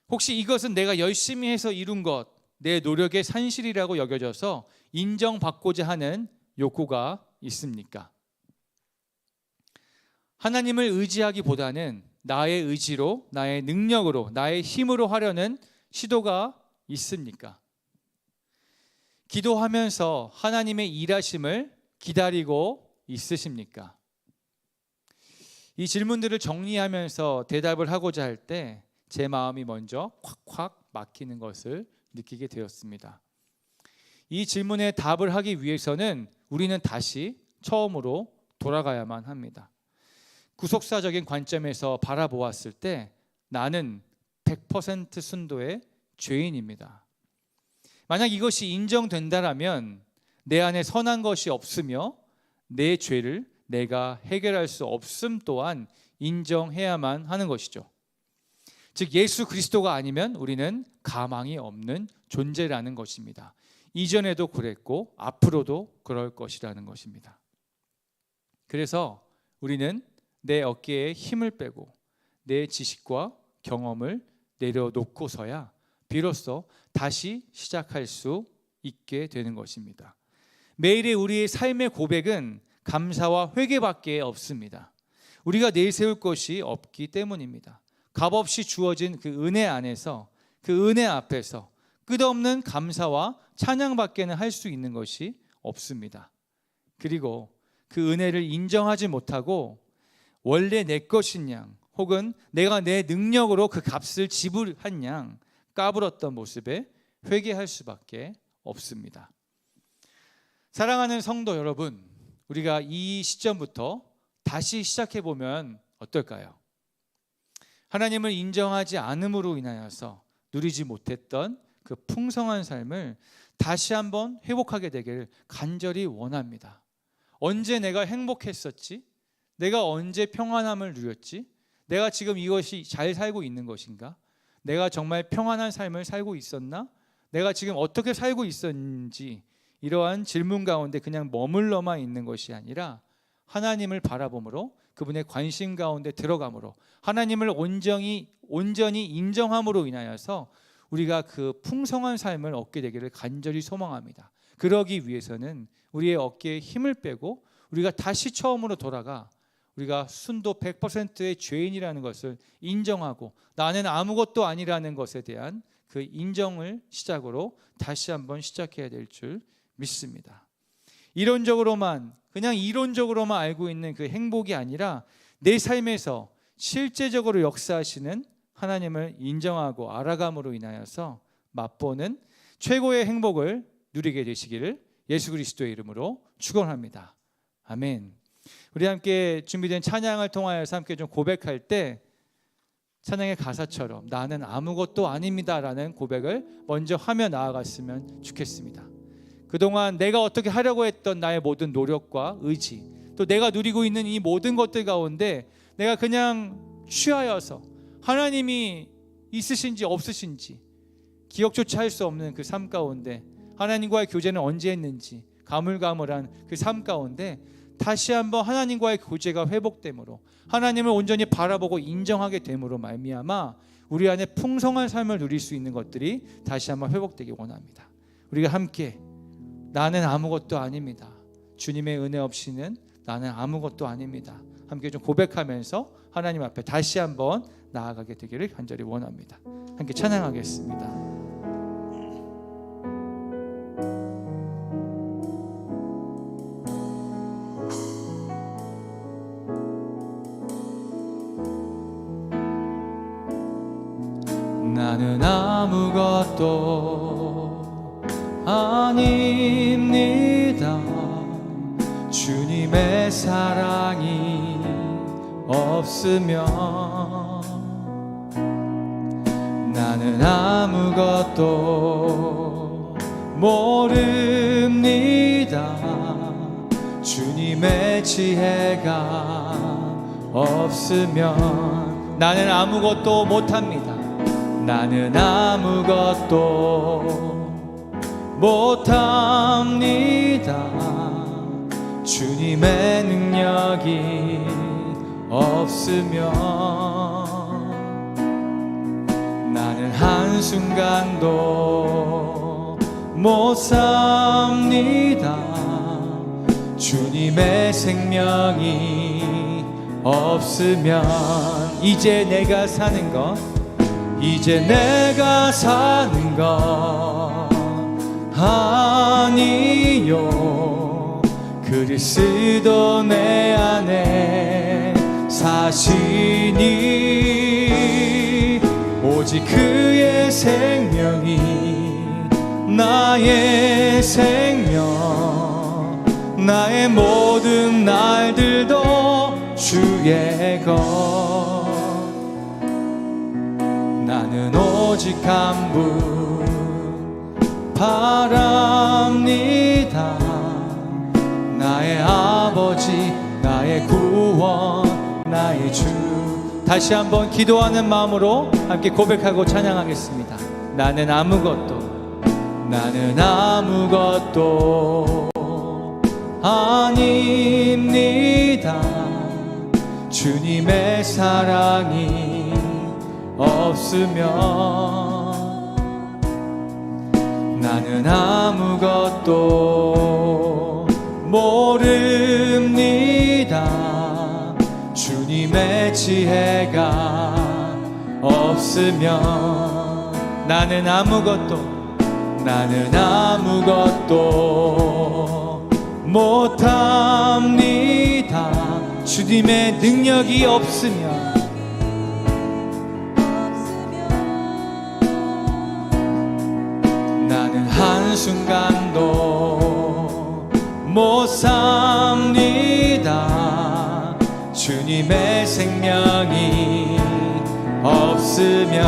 Speaker 1: 혹시 이것은 내가 열심히 해서 이룬 것, 내 노력의 산실이라고 여겨져서 인정받고자 하는 욕구가 있습니까? 하나님을 의지하기보다는 나의 의지로, 나의 능력으로, 나의 힘으로 하려는 시도가 있습니까? 기도하면서 하나님의 일하심을 기다리고 있으십니까? 이 질문들을 정리하면서 대답을 하고자 할 때 제 마음이 먼저 콱콱 막히는 것을 느끼게 되었습니다. 이 질문에 답을 하기 위해서는 우리는 다시 처음으로 돌아가야만 합니다. 구속사적인 관점에서 바라보았을 때 나는 100% 순도의 죄인입니다. 만약 이것이 인정된다라면 내 안에 선한 것이 없으며 내 죄를 내가 해결할 수 없음 또한 인정해야만 하는 것이죠. 즉 예수 그리스도가 아니면 우리는 가망이 없는 존재라는 것입니다. 이전에도 그랬고 앞으로도 그럴 것이라는 것입니다. 그래서 우리는 내 어깨에 힘을 빼고 내 지식과 경험을 내려놓고서야 비로소 다시 시작할 수 있게 되는 것입니다. 매일의 우리의 삶의 고백은 감사와 회개밖에 없습니다. 우리가 내세울 것이 없기 때문입니다. 값없이 주어진 그 은혜 안에서, 그 은혜 앞에서 끝없는 감사와 찬양밖에는 할 수 있는 것이 없습니다. 그리고 그 은혜를 인정하지 못하고 원래 내 것인 양, 혹은 내가 내 능력으로 그 값을 지불한 양 까불었던 모습에 회개할 수밖에 없습니다. 사랑하는 성도 여러분, 우리가 이 시점부터 다시 시작해보면 어떨까요? 하나님을 인정하지 않음으로 인하여서 누리지 못했던 그 풍성한 삶을 다시 한번 회복하게 되기를 간절히 원합니다. 언제 내가 행복했었지? 내가 언제 평안함을 누렸지? 내가 지금 이것이 잘 살고 있는 것인가? 내가 정말 평안한 삶을 살고 있었나? 내가 지금 어떻게 살고 있었는지, 이러한 질문 가운데 그냥 머물러만 있는 것이 아니라 하나님을 바라봄으로, 그분의 관심 가운데 들어감으로, 하나님을 온전히 인정함으로 인하여서 우리가 그 풍성한 삶을 얻게 되기를 간절히 소망합니다. 그러기 위해서는 우리의 어깨에 힘을 빼고 우리가 다시 처음으로 돌아가 우리가 순도 100%의 죄인이라는 것을 인정하고 나는 아무것도 아니라는 것에 대한 그 인정을 시작으로 다시 한번 시작해야 될 줄 믿습니다. 그냥 이론적으로만 알고 있는 그 행복이 아니라 내 삶에서 실제적으로 역사하시는 하나님을 인정하고 알아감으로 인하여서 맛보는 최고의 행복을 누리게 되시기를 예수 그리스도의 이름으로 축원합니다. 아멘. 우리 함께 준비된 찬양을 통하여서 함께 좀 고백할 때 찬양의 가사처럼 나는 아무것도 아닙니다라는 고백을 먼저 하며 나아갔으면 좋겠습니다. 그동안 내가 어떻게 하려고 했던 나의 모든 노력과 의지, 또 내가 누리고 있는 이 모든 것들 가운데 내가 그냥 취하여서 하나님이 있으신지 없으신지 기억조차 할 수 없는 그 삶 가운데, 하나님과의 교제는 언제 했는지 가물가물한 그 삶 가운데 다시 한번 하나님과의 교제가 회복됨으로, 하나님을 온전히 바라보고 인정하게 됨으로 말미암아 우리 안에 풍성한 삶을 누릴 수 있는 것들이 다시 한번 회복되기 원합니다. 우리가 함께 나는 아무것도 아닙니다. 주님의 은혜 없이는 나는 아무것도 아닙니다. 함께 좀 고백하면서 하나님 앞에 다시 한번 나아가게 되기를 간절히 원합니다. 함께 찬양하겠습니다. 나는 아무것도 아닙니다. 주님의 사랑이 없으면 나는 아무것도 모릅니다. 주님의 지혜가 없으면 나는 아무것도 못합니다. 나는 아무것도 못합니다. 주님의 능력이 없으면 나는 한순간도 못 삽니다. 주님의 생명이 없으면 이제 내가 사는 것 아니요. 그리스도 내 안에 사시니 오직 그의 생명이 나의 생명, 나의 모든 날들도 주의 것. 나는 오직 한 분 바랍니다. 나의 아버지, 나의 구원, 나의 주. 다시 한번 기도하는 마음으로 함께 고백하고 찬양하겠습니다. 나는 아무것도 아닙니다. 주님의 사랑이 없으면 나는 아무것도 모릅니다. 주님의 지혜가 없으면 나는 아무것도 못합니다. 주님의 능력이 없으면 나는 한순간도 못 삽니다. 주님의 생명이 없으면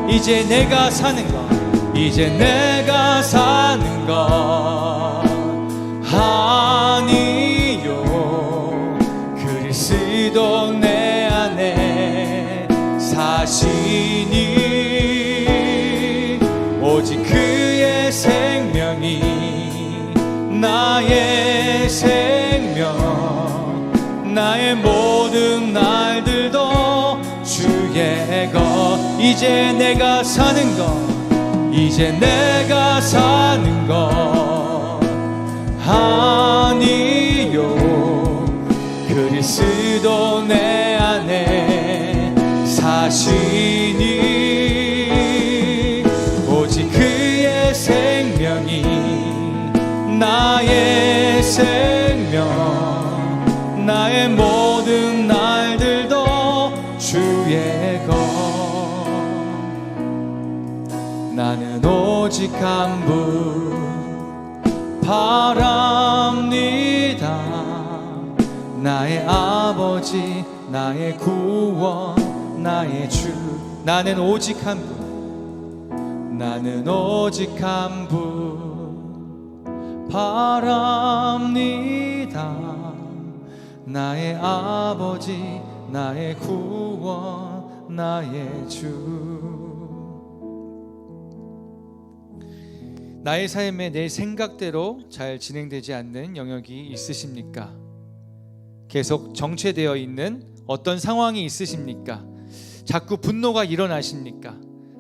Speaker 1: 이제 내가 사는 것 아니요. 그리스도 내 안에 사시니 오직 그의 생명이 나의 생명, 나의 모든 날들도 주의 것. 이제 내가 사는 것 아니요. 그리스도 내 안에 사시니 오직 그의 생명이 나의 생명, 나의 모든 날들도 주의 것. 나는 오직 한 분 바랍니다. 나의 아버지, 나의 구원, 나의 주. 나는 오직 한 분 바랍니다. 나의 아버지, 나의 구원, 나의 주. 나의 삶에 내 생각대로 잘 진행되지 않는 영역이 있으십니까? 계속 정체되어 있는 어떤 상황이 있으십니까? 자꾸 분노가 일어나십니까?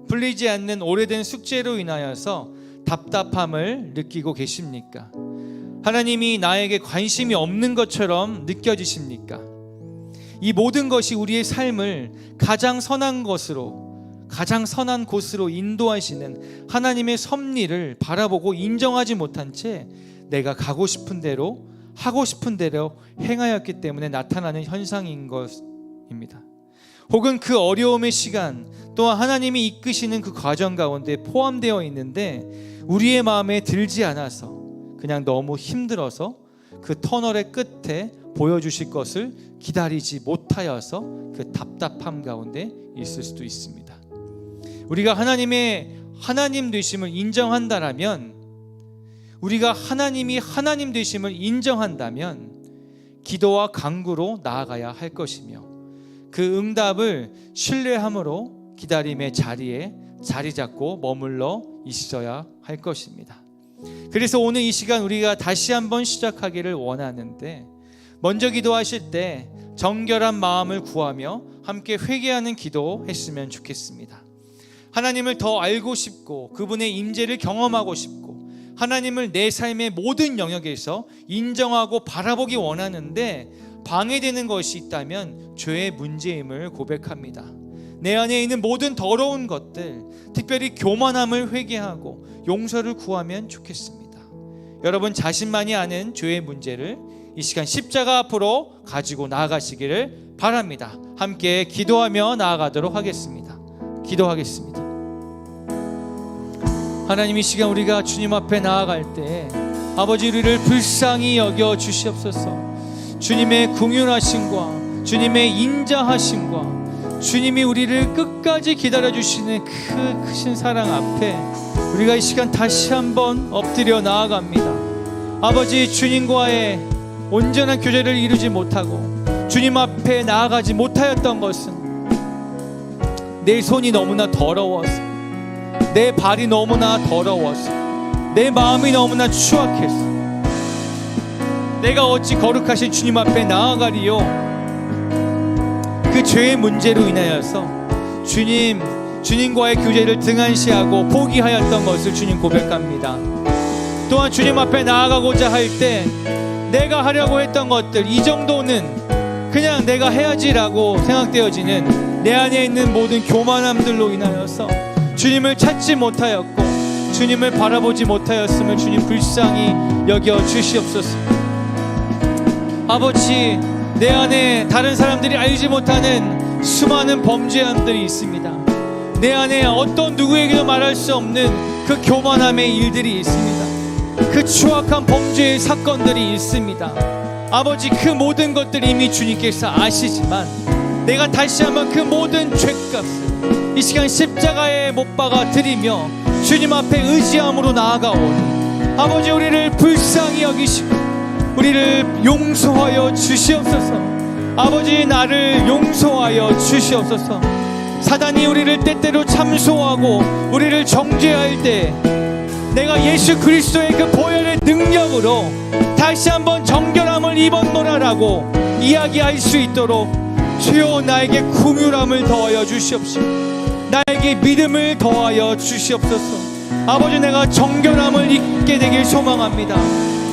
Speaker 1: 풀리지 않는 오래된 숙제로 인하여서 답답함을 느끼고 계십니까? 하나님이 나에게 관심이 없는 것처럼 느껴지십니까? 이 모든 것이 우리의 삶을 가장 선한 곳으로 인도하시는 하나님의 섭리를 바라보고 인정하지 못한 채 내가 가고 싶은 대로 하고 싶은 대로 행하였기 때문에 나타나는 현상인 것입니다. 혹은 그 어려움의 시간 또한 하나님이 이끄시는 그 과정 가운데 포함되어 있는데 우리의 마음에 들지 않아서 그냥 너무 힘들어서 그 터널의 끝에 보여주실 것을 기다리지 못하여서 그 답답함 가운데 있을 수도 있습니다. 우리가 하나님의 하나님 되심을 인정한다라면, 우리가 하나님이 하나님 되심을 인정한다면 기도와 간구로 나아가야 할 것이며 그 응답을 신뢰함으로 기다림의 자리에 자리 잡고 머물러 있어야 할 것입니다. 그래서 오늘 이 시간 우리가 다시 한번 시작하기를 원하는데, 먼저 기도하실 때 정결한 마음을 구하며 함께 회개하는 기도 했으면 좋겠습니다. 하나님을 더 알고 싶고 그분의 임재를 경험하고 싶고 하나님을 내 삶의 모든 영역에서 인정하고 바라보기 원하는데 방해되는 것이 있다면 죄의 문제임을 고백합니다. 내 안에 있는 모든 더러운 것들, 특별히 교만함을 회개하고 용서를 구하면 좋겠습니다. 여러분 자신만이 아는 죄의 문제를 이 시간 십자가 앞으로 가지고 나아가시기를 바랍니다. 함께 기도하며 나아가도록 하겠습니다. 기도하겠습니다. 하나님, 이 시간 우리가 주님 앞에 나아갈 때 아버지 우리를 불쌍히 여겨 주시옵소서. 주님의 긍휼하심과 주님의 인자하심과 주님이 우리를 끝까지 기다려주시는 그 크신 사랑 앞에 우리가 이 시간 다시 한번 엎드려 나아갑니다. 아버지, 주님과의 온전한 교제를 이루지 못하고 주님 앞에 나아가지 못하였던 것은 내 손이 너무나 더러워서, 내 발이 너무나 더러워서, 내 마음이 너무나 추악해서 내가 어찌 거룩하신 주님 앞에 나아가리요.
Speaker 2: 그 죄의 문제로 인하여서 주님과의 교제를 등한시하고 포기하였던 것을 주님 고백합니다. 또한 주님 앞에 나아가고자 할 때 내가 하려고 했던 것들, 이 정도는 그냥 내가 해야지라고 생각되어지는 내 안에 있는 모든 교만함들로 인하여서 주님을 찾지 못하였고 주님을 바라보지 못하였음을 주님 불쌍히 여겨 주시옵소서. 아버지, 내 안에 다른 사람들이 알지 못하는 수많은 범죄함들이 있습니다. 내 안에 어떤 누구에게도 말할 수 없는 그 교만함의 일들이 있습니다. 그 추악한 범죄의 사건들이 있습니다. 아버지, 그 모든 것들이 이미 주님께서 아시지만 내가 다시 한번 그 모든 죄값을 이 시간 십자가에 못 박아 드리며 주님 앞에 의지함으로 나아가오니 아버지, 우리를 불쌍히 여기시고 우리를 용서하여 주시옵소서. 아버지, 나를 용서하여 주시옵소서. 사단이 우리를 때때로 참소하고 우리를 정죄할 때 내가 예수 그리스도의 그 보혈의 능력으로 다시 한번 정결함을 입었노라라고 이야기할 수 있도록 주여 나에게 긍휼함을 더하여 주시옵시고 나에게 믿음을 더하여 주시옵소서. 아버지, 내가 정결함을 입게 되길 소망합니다.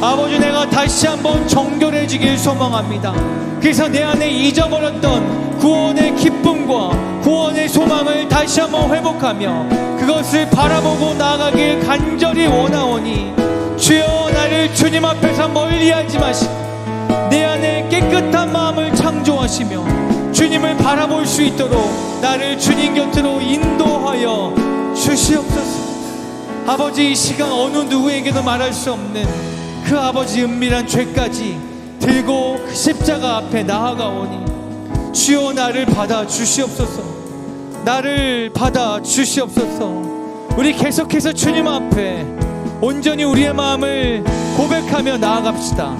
Speaker 2: 아버지, 내가 다시 한번 정결해지길 소망합니다. 그래서 내 안에 잊어버렸던 구원의 기쁨과 구원의 소망을 다시 한번 회복하며 그것을 바라보고 나아가길 간절히 원하오니 주여, 나를 주님 앞에서 멀리하지 마시고 내 안에 깨끗한 마음을 창조하시며 주님을 바라볼 수 있도록 나를 주님 곁으로 인도하여 주시옵소서. 아버지, 이 시간 어느 누구에게도 말할 수 없는 그 아버지 은밀한 죄까지 들고 그 십자가 앞에 나아가오니 주여, 나를 받아 주시옵소서. 나를 받아 주시옵소서. 우리 계속해서 주님 앞에 온전히 우리의 마음을 고백하며 나아갑시다.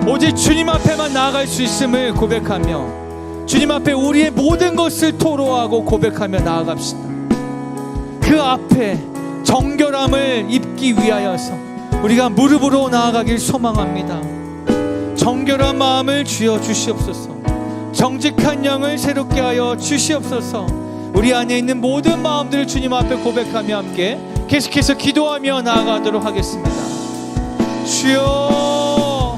Speaker 2: 오직 주님 앞에만 나아갈 수 있음을 고백하며 주님 앞에 우리의 모든 것을 토로하고 고백하며 나아갑시다. 그 앞에 정결함을 입기 위하여서 우리가 무릎으로 나아가길 소망합니다. 정결한 마음을 주여 주시옵소서. 정직한 영을 새롭게 하여 주시옵소서. 우리 안에 있는 모든 마음들을 주님 앞에 고백하며 함께 계속해서 기도하며 나아가도록 하겠습니다. 주여,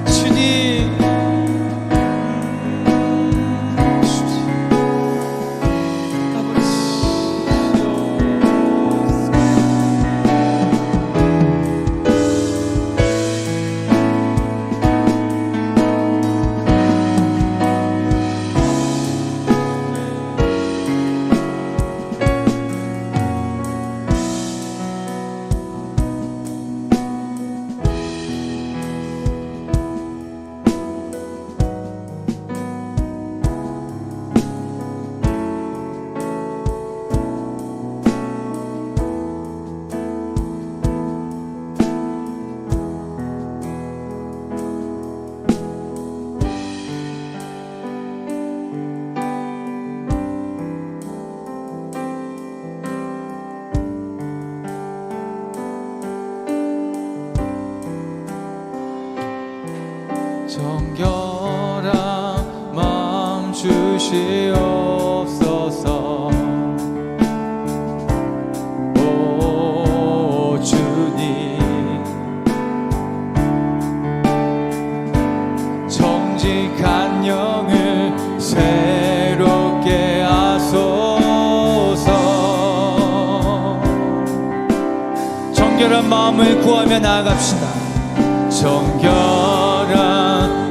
Speaker 2: 주님, 정결한 마음 주시옵소서. 오 주님, 정직한 영을 새롭게 하소서. 정결한 마음을 구하며 나아갑시다. 정결한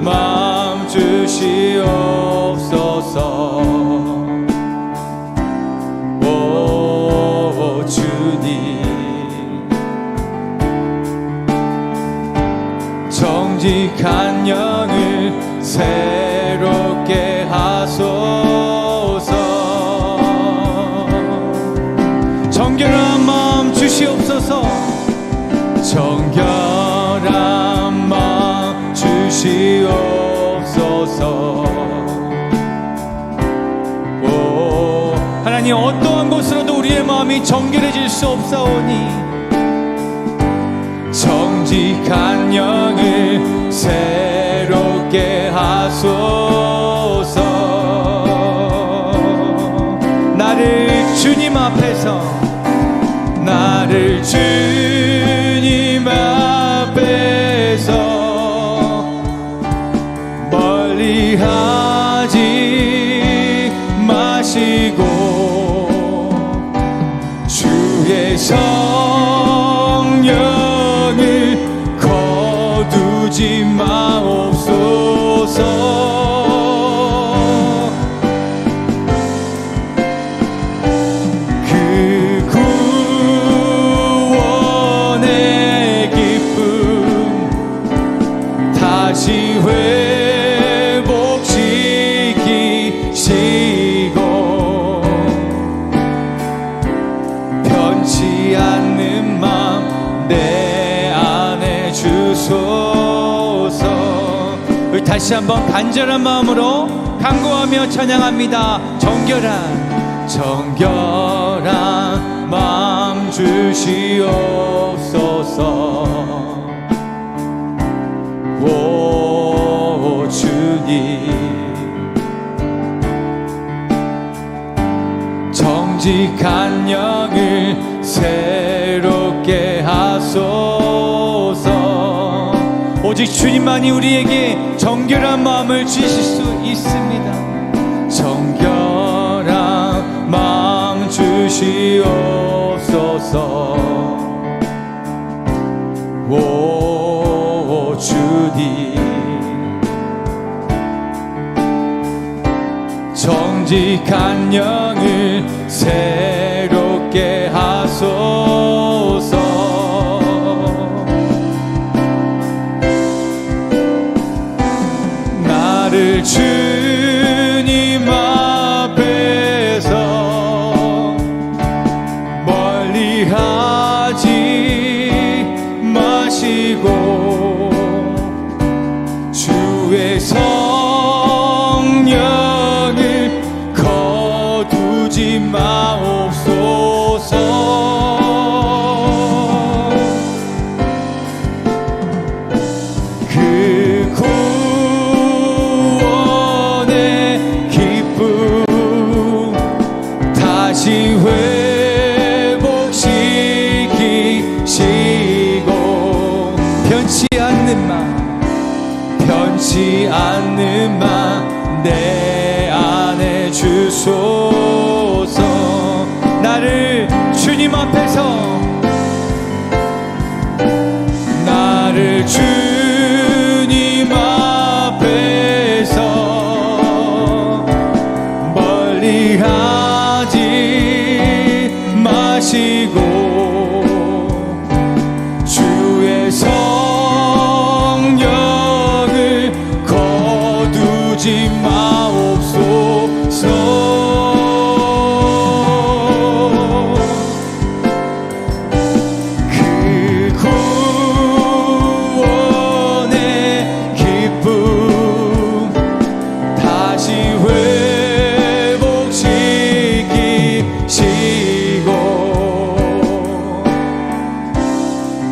Speaker 2: 마음 주시옵소서. 오 주님, 정직한 영을 새롭게 하소서. 정결한 마음 주시옵소서. 정결한 마음 주시옵소서. 오, 하나님, 어떠한 곳으로도 우리의 마음이 정결해질 수 없사오니 정직한 영을 새롭게 새롭게 하소서. 나를 주님 앞에서, 나를 주님 앞에서 멀리하지 마시고 주의 성령을 거두지 마옵소서. 그 구원의 기쁨 다시 회복시키시고 변치 않는 마음 내 안에 주소서. 우리 다시 한번 간절한 마음으로 간구하며 찬양합니다. 정결한 마음 주시옵소서. 오 주님, 정직한 영을 새롭게 하소서. 오직 주님만이 우리에게 정결한 마음을 주실 수 있습니다. 정결한 마음 주시옵소서. 오 주님, 정직한 영을 새롭게 하소서. 나를 주님 앞에서 멀리하지 마시고 주의 성령을 거두지 마옵소서. 그 구원의 기쁨 다시 회복시키시고 변치 않는 마음 내 안에 주소서. 나를 주님 앞에서, 나를 주님 앞에서 멀리하지 마시고 주의 성령을 거두지 마옵소서. 그 구원의 기쁨 다시 회복시키시고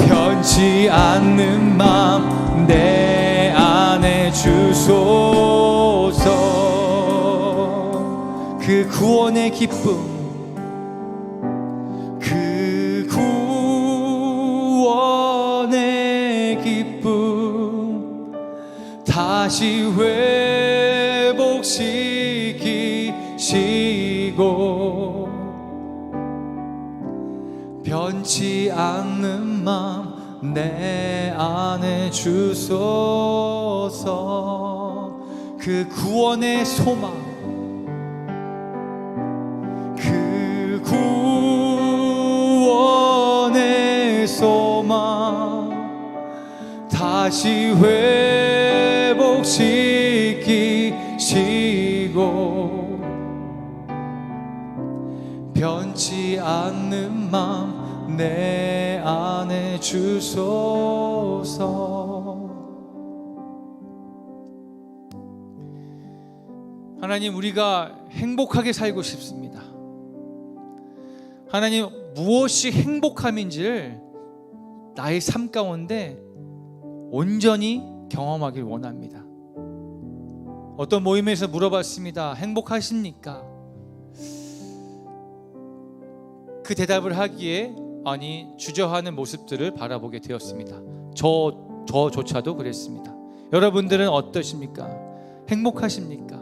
Speaker 2: 변치 않는 마음 내 안에 주소서. 그 구원의 기쁨, 그 구원의 기쁨 다시 회복시키시고 변치 않는 마음 내 안에 주소서. 그 구원의 소망, 그 구원의 소망 다시 회복시키시고 변치 않는 마음 내 안에 주소서. 하나님, 우리가 행복하게 살고 싶습니다. 하나님, 무엇이 행복함인지를 나의 삶 가운데 온전히 경험하길 원합니다. 어떤 모임에서 물어봤습니다. 행복하십니까? 그 대답을 하기에 아니 주저하는 모습들을 바라보게 되었습니다. 저조차도 그랬습니다. 여러분들은 어떠십니까? 행복하십니까?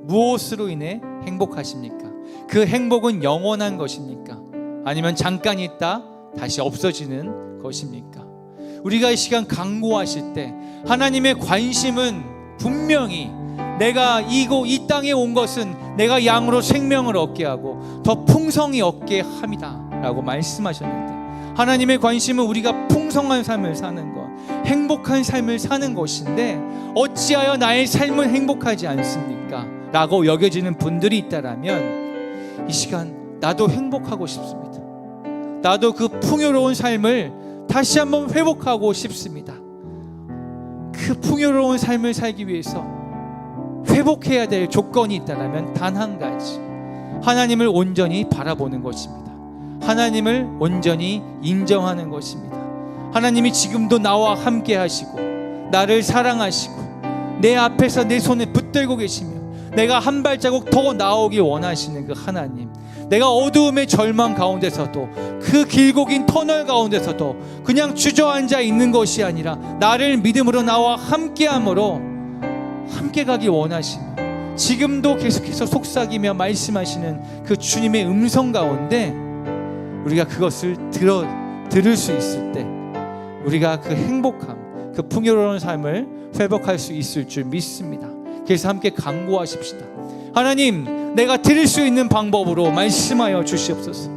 Speaker 2: 무엇으로 인해 행복하십니까? 그 행복은 영원한 것입니까? 아니면 잠깐 있다 다시 없어지는 것입니까? 우리가 이 시간 간구하실 때 하나님의 관심은 분명히 내가 이 땅에 온 것은 내가 양으로 생명을 얻게 하고 더 풍성히 얻게 합니다 라고 말씀하셨는데, 하나님의 관심은 우리가 풍성한 삶을 사는 것, 행복한 삶을 사는 것인데 어찌하여 나의 삶은 행복하지 않습니까? 라고 여겨지는 분들이 있다라면 이 시간 나도 행복하고 싶습니다. 나도 그 풍요로운 삶을 다시 한번 회복하고 싶습니다. 그 풍요로운 삶을 살기 위해서 회복해야 될 조건이 있다면 단 한 가지, 하나님을 온전히 바라보는 것입니다. 하나님을 온전히 인정하는 것입니다. 하나님이 지금도 나와 함께 하시고 나를 사랑하시고 내 앞에서 내 손에 붙들고 계시며 내가 한 발자국 더 나오기 원하시는 그 하나님, 내가 어두움의 절망 가운데서도 그 길고 긴 터널 가운데서도 그냥 주저앉아 있는 것이 아니라 나를 믿음으로 나와 함께함으로 함께 가기 원하시며 지금도 계속해서 속삭이며 말씀하시는 그 주님의 음성 가운데 우리가 그것을 들을 수 있을 때 우리가 그 행복함, 그 풍요로운 삶을 회복할 수 있을 줄 믿습니다. 그래서 함께 간구하십시다. 하나님, 내가 드릴 수 있는 방법으로 말씀하여 주시옵소서.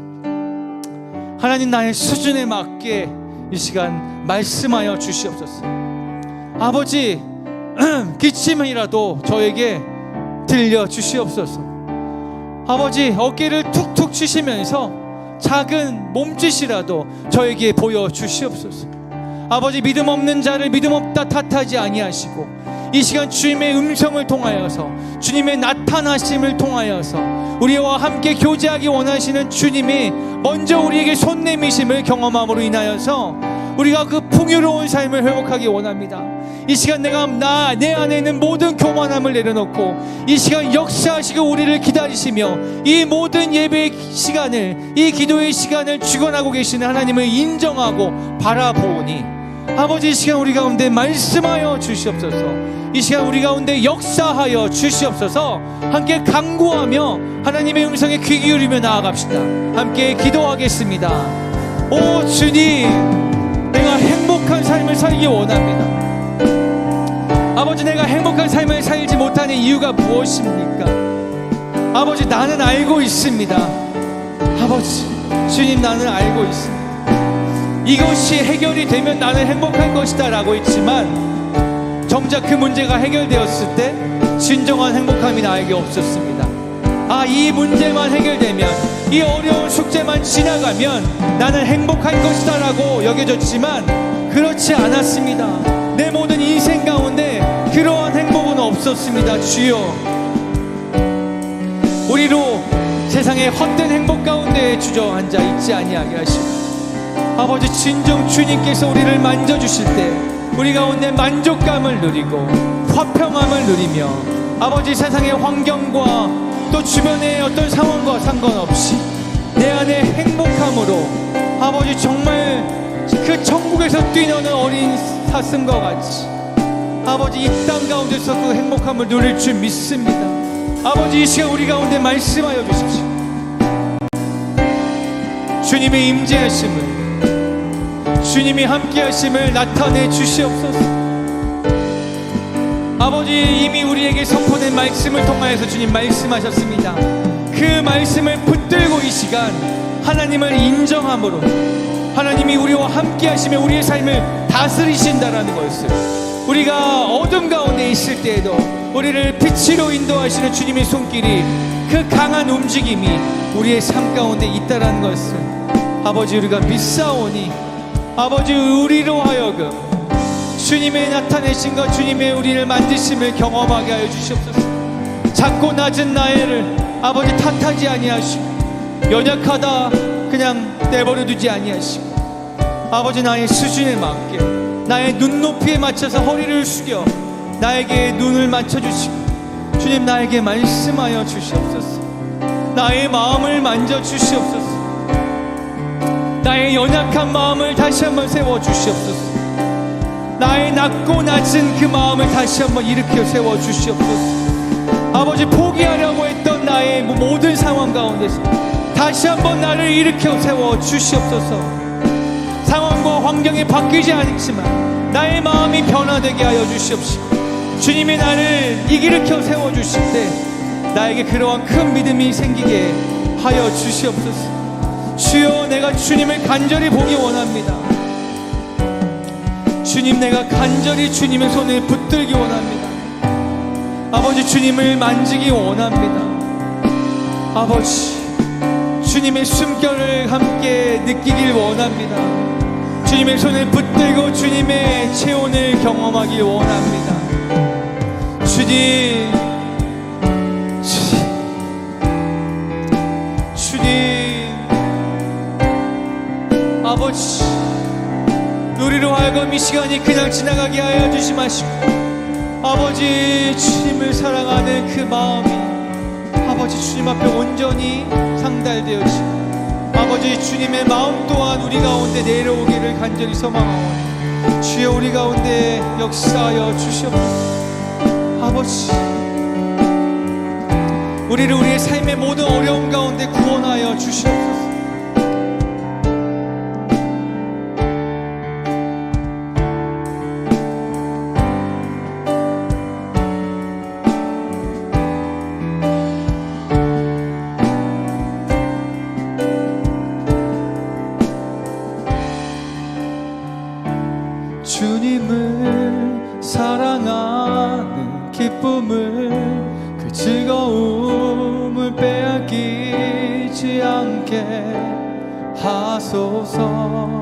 Speaker 2: 하나님, 나의 수준에 맞게 이 시간 말씀하여 주시옵소서. 아버지, 기침이라도 저에게 들려 주시옵소서. 아버지, 어깨를 툭툭 치시면서 작은 몸짓이라도 저에게 보여 주시옵소서. 아버지, 믿음 없는 자를 믿음 없다 탓하지 아니하시고 이 시간 주님의 음성을 통하여서 주님의 나타나심을 통하여서 우리와 함께 교제하기 원하시는 주님이 먼저 우리에게 손 내미심을 경험함으로 인하여서 우리가 그 풍요로운 삶을 회복하기 원합니다. 이 시간 내 안에 있는 모든 교만함을 내려놓고 이 시간 역사하시고 우리를 기다리시며 이 모든 예배의 시간을, 이 기도의 시간을 주관하고 계시는 하나님을 인정하고 바라보니 아버지, 이 시간 우리 가운데 말씀하여 주시옵소서. 이 시간 우리 가운데 역사하여 주시옵소서. 함께 간구하며 하나님의 음성에 귀 기울이며 나아갑시다. 함께 기도하겠습니다. 오 주님, 내가 행복한 삶을 살기 원합니다. 아버지, 내가 행복한 삶을 살지 못하는 이유가 무엇입니까? 아버지, 나는 알고 있습니다. 아버지, 주님, 나는 알고 있습니다. 이것이 해결이 되면 나는 행복할 것이다 라고 했지만 정작 그 문제가 해결되었을 때 진정한 행복함이 나에게 없었습니다. 이 문제만 해결되면, 이 어려운 숙제만 지나가면 나는 행복할 것이다 라고 여겨졌지만 그렇지 않았습니다. 내 모든 인생 가운데 그러한 행복은 없었습니다. 주여, 우리로 세상의 헛된 행복 가운데 주저앉아 있지 아니하게 하시고 아버지, 진정 주님께서 우리를 만져주실 때 우리 가운데 만족감을 누리고 화평함을 누리며 아버지, 세상의 환경과 또 주변의 어떤 상황과 상관없이 내 안에 행복함으로 아버지, 정말 그 천국에서 뛰노는 어린 사슴과 같이 아버지, 이 땅 가운데서 그 행복함을 누릴 줄 믿습니다. 아버지, 이 시간 우리 가운데 말씀하여 주십시오. 주님의 임재하심을, 주님이 함께하심을 나타내 주시옵소서. 아버지, 이미 우리에게 선포된 말씀을 통하여서 주님 말씀하셨습니다. 그 말씀을 붙들고 이 시간 하나님을 인정함으로 하나님이 우리와 함께하시며 우리의 삶을 다스리신다라는 것을, 우리가 어둠 가운데 있을 때에도 우리를 빛으로 인도하시는 주님의 손길이, 그 강한 움직임이 우리의 삶 가운데 있다라는 것을 아버지, 우리가 믿사오니 아버지, 우리로 하여금 주님의 나타내심과 주님의 우리를 만드심을 경험하게 하여 주시옵소서. 작고 낮은 나를 아버지 탓하지 아니하시고 연약하다 그냥 내버려 두지 아니하시고 아버지, 나의 수준에 맞게 나의 눈높이에 맞춰서 허리를 숙여 나에게 눈을 맞춰주시고 주님 나에게 말씀하여 주시옵소서. 나의 마음을 만져주시옵소서. 나의 연약한 마음을 다시 한번 세워주시옵소서. 나의 낮고 낮은 그 마음을 다시 한번 일으켜 세워주시옵소서. 아버지, 포기하려고 했던 나의 모든 상황 가운데서 다시 한번 나를 일으켜 세워주시옵소서. 상황과 환경이 바뀌지 않지만 나의 마음이 변화되게 하여 주시옵시고 주님이 나를 일으켜 세워주실 때 나에게 그러한 큰 믿음이 생기게 하여 주시옵소서. 주여, 내가 주님을 간절히 보기 원합니다. 주님, 내가 간절히 주님의 손을 붙들기 원합니다. 아버지, 주님을 만지기 원합니다. 아버지, 주님의 숨결을 함께 느끼길 원합니다. 주님의 손을 붙들고 주님의 체온을 경험하길 원합니다. 주님, 아버지, 우리로 하여금 이 시간이 그냥 지나가게 하여 주지 마시고 아버지, 주님을 사랑하는 그 마음이 아버지 주님 앞에 온전히 상달되어지고 아버지, 주님의 마음 또한 우리 가운데 내려오기를 간절히 소망하오니 주여, 우리 가운데 역사하여 주시옵소서. 아버지, 우리를 우리의 삶의 모든 어려움 가운데 구원하여 주시옵소서. 주님을 사랑하는 기쁨을, 그 즐거움을 빼앗기지 않게 하소서.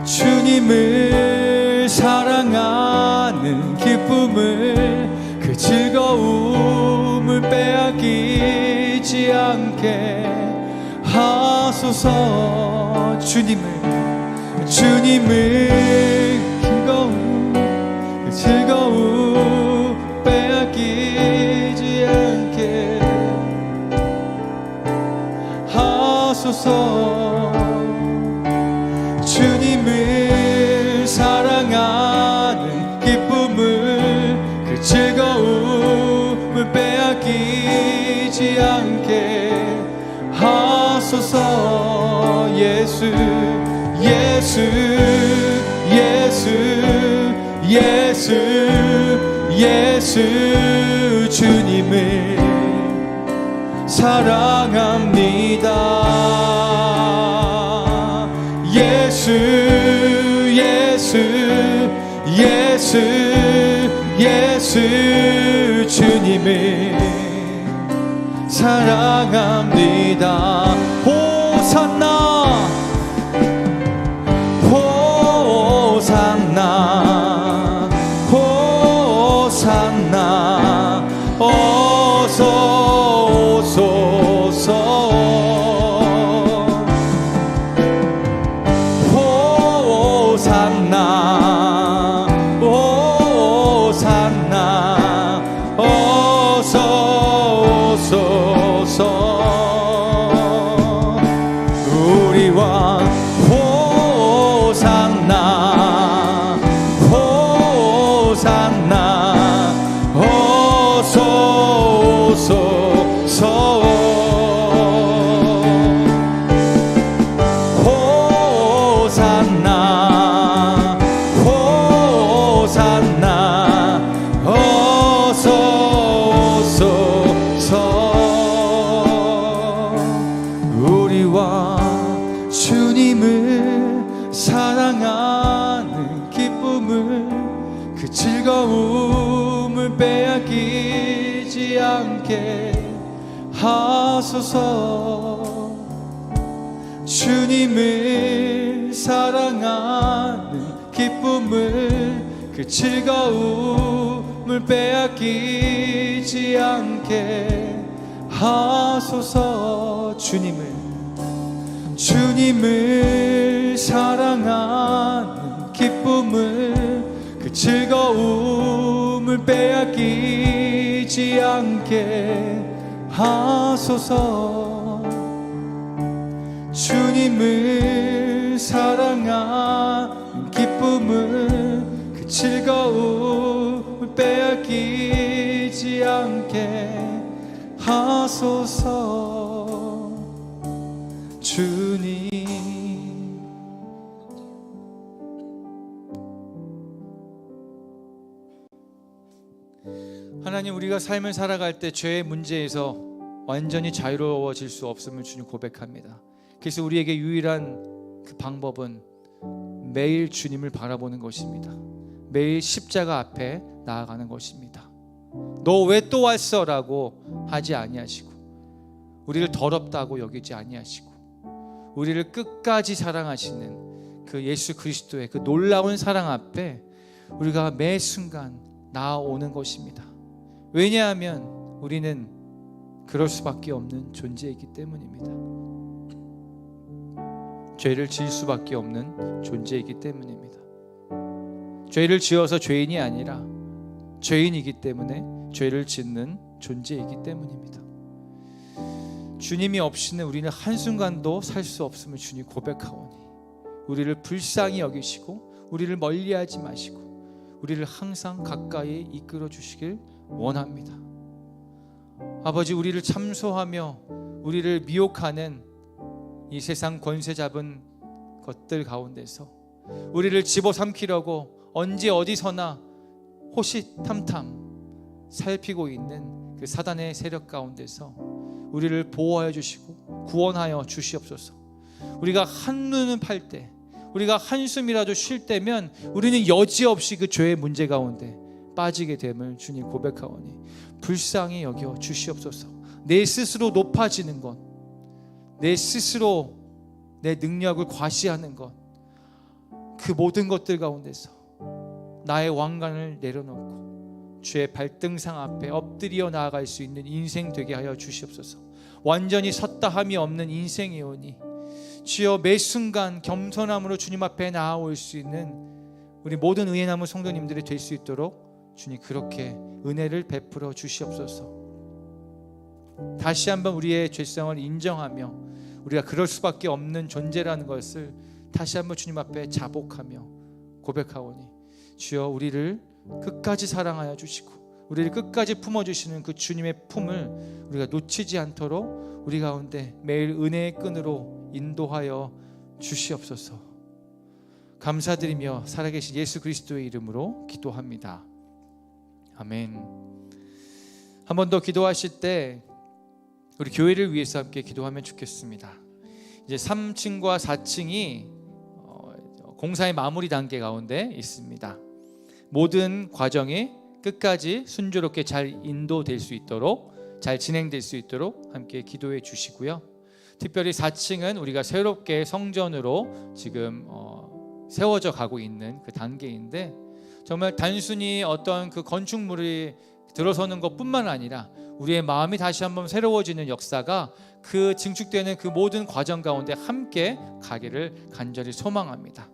Speaker 2: 주님을 사랑하는 기쁨을, 그 즐거움을 빼앗기지 않게 하소서. 주님을 즐거움 빼앗기지 않게 하소서. 주님을 사랑하는 기쁨을, 그 즐거움을 빼앗기지 않게 하소서. 예수 주님을 사랑합니다. 예수 주님을 사랑합니다. 호산나 어서 오소서. 호산나 어서 오소서. 우리 왕 호산나 어서 오소서. 호산나 어서 오소서. 우리 왕 주님을 사랑하는 기쁨을, 그 즐거움을 빼앗기지 않게 하소서. 주님을 사랑하는 기쁨을, 그 즐거움을 빼앗기지 않게 하소서. 주님을 사랑하는 기쁨을, 그 즐거움을 빼앗기지 않게 하소서. 주님을 사랑하는 기쁨을, 그 즐거움을 빼앗기지 않게 하소서. 주님, 하나님, 우리가 삶을 살아갈 때 죄의 문제에서 완전히 자유로워질 수 없음을 주님 고백합니다. 그래서 우리에게 유일한 그 방법은 매일 주님을 바라보는 것입니다. 매일 십자가 앞에 나아가는 것입니다. 너 왜 또 왔어? 라고 하지 아니하시고, 우리를 더럽다고 여기지 아니하시고, 우리를 끝까지 사랑하시는 그 예수 그리스도의 그 놀라운 사랑 앞에 우리가 매 순간 나아오는 것입니다. 왜냐하면 우리는 그럴 수밖에 없는 존재이기 때문입니다. 죄를 지을 수밖에 없는 존재이기 때문입니다. 죄를 지어서 죄인이 아니라 죄인이기 때문에 죄를 짓는 존재이기 때문입니다. 주님이 없이는 우리는 한순간도 살 수 없음을 주님 고백하오니, 우리를 불쌍히 여기시고 우리를 멀리하지 마시고 우리를 항상 가까이 이끌어 주시길 원합니다. 아버지, 우리를 참소하며 우리를 미혹하는 이 세상 권세 잡은 것들 가운데서 우리를 집어삼키려고 언제 어디서나 호시탐탐 살피고 있는 그 사단의 세력 가운데서 우리를 보호하여 주시고 구원하여 주시옵소서. 우리가 한눈을 팔 때, 우리가 한숨이라도 쉴 때면 우리는 여지없이 그 죄의 문제 가운데 빠지게 됨을 주님 고백하오니 불쌍히 여겨 주시옵소서. 내 스스로 높아지는 것, 내 스스로 내 능력을 과시하는 것, 그 모든 것들 가운데서 나의 왕관을 내려놓고 주의 발등상 앞에 엎드려 나아갈 수 있는 인생 되게 하여 주시옵소서. 완전히 섰다 함이 없는 인생이오니 주여, 매 순간 겸손함으로 주님 앞에 나아올 수 있는 우리 모든 의에 남은 성도님들이 될 수 있도록 주님 그렇게 은혜를 베풀어 주시옵소서. 다시 한번 우리의 죄성을 인정하며 우리가 그럴 수밖에 없는 존재라는 것을 다시 한번 주님 앞에 자복하며 고백하오니 주여, 우리를 끝까지 사랑하여 주시고 우리를 끝까지 품어주시는 그 주님의 품을 우리가 놓치지 않도록 우리 가운데 매일 은혜의 끈으로 인도하여 주시옵소서. 감사드리며 살아계신 예수 그리스도의 이름으로 기도합니다. 아멘. 한 번 더 기도하실 때 우리 교회를 위해서 함께 기도하면 좋겠습니다. 이제 3층과 4층이 공사의 마무리 단계 가운데 있습니다. 모든 과정이 끝까지 순조롭게 잘 인도될 수 있도록, 잘 진행될 수 있도록 함께 기도해 주시고요. 특별히 4층은 우리가 새롭게 성전으로 지금 세워져 가고 있는 그 단계인데, 정말 단순히 어떤 그 건축물이 들어서는 것뿐만 아니라 우리의 마음이 다시 한번 새로워지는 역사가 그 증축되는 그 모든 과정 가운데 함께 가기를 간절히 소망합니다.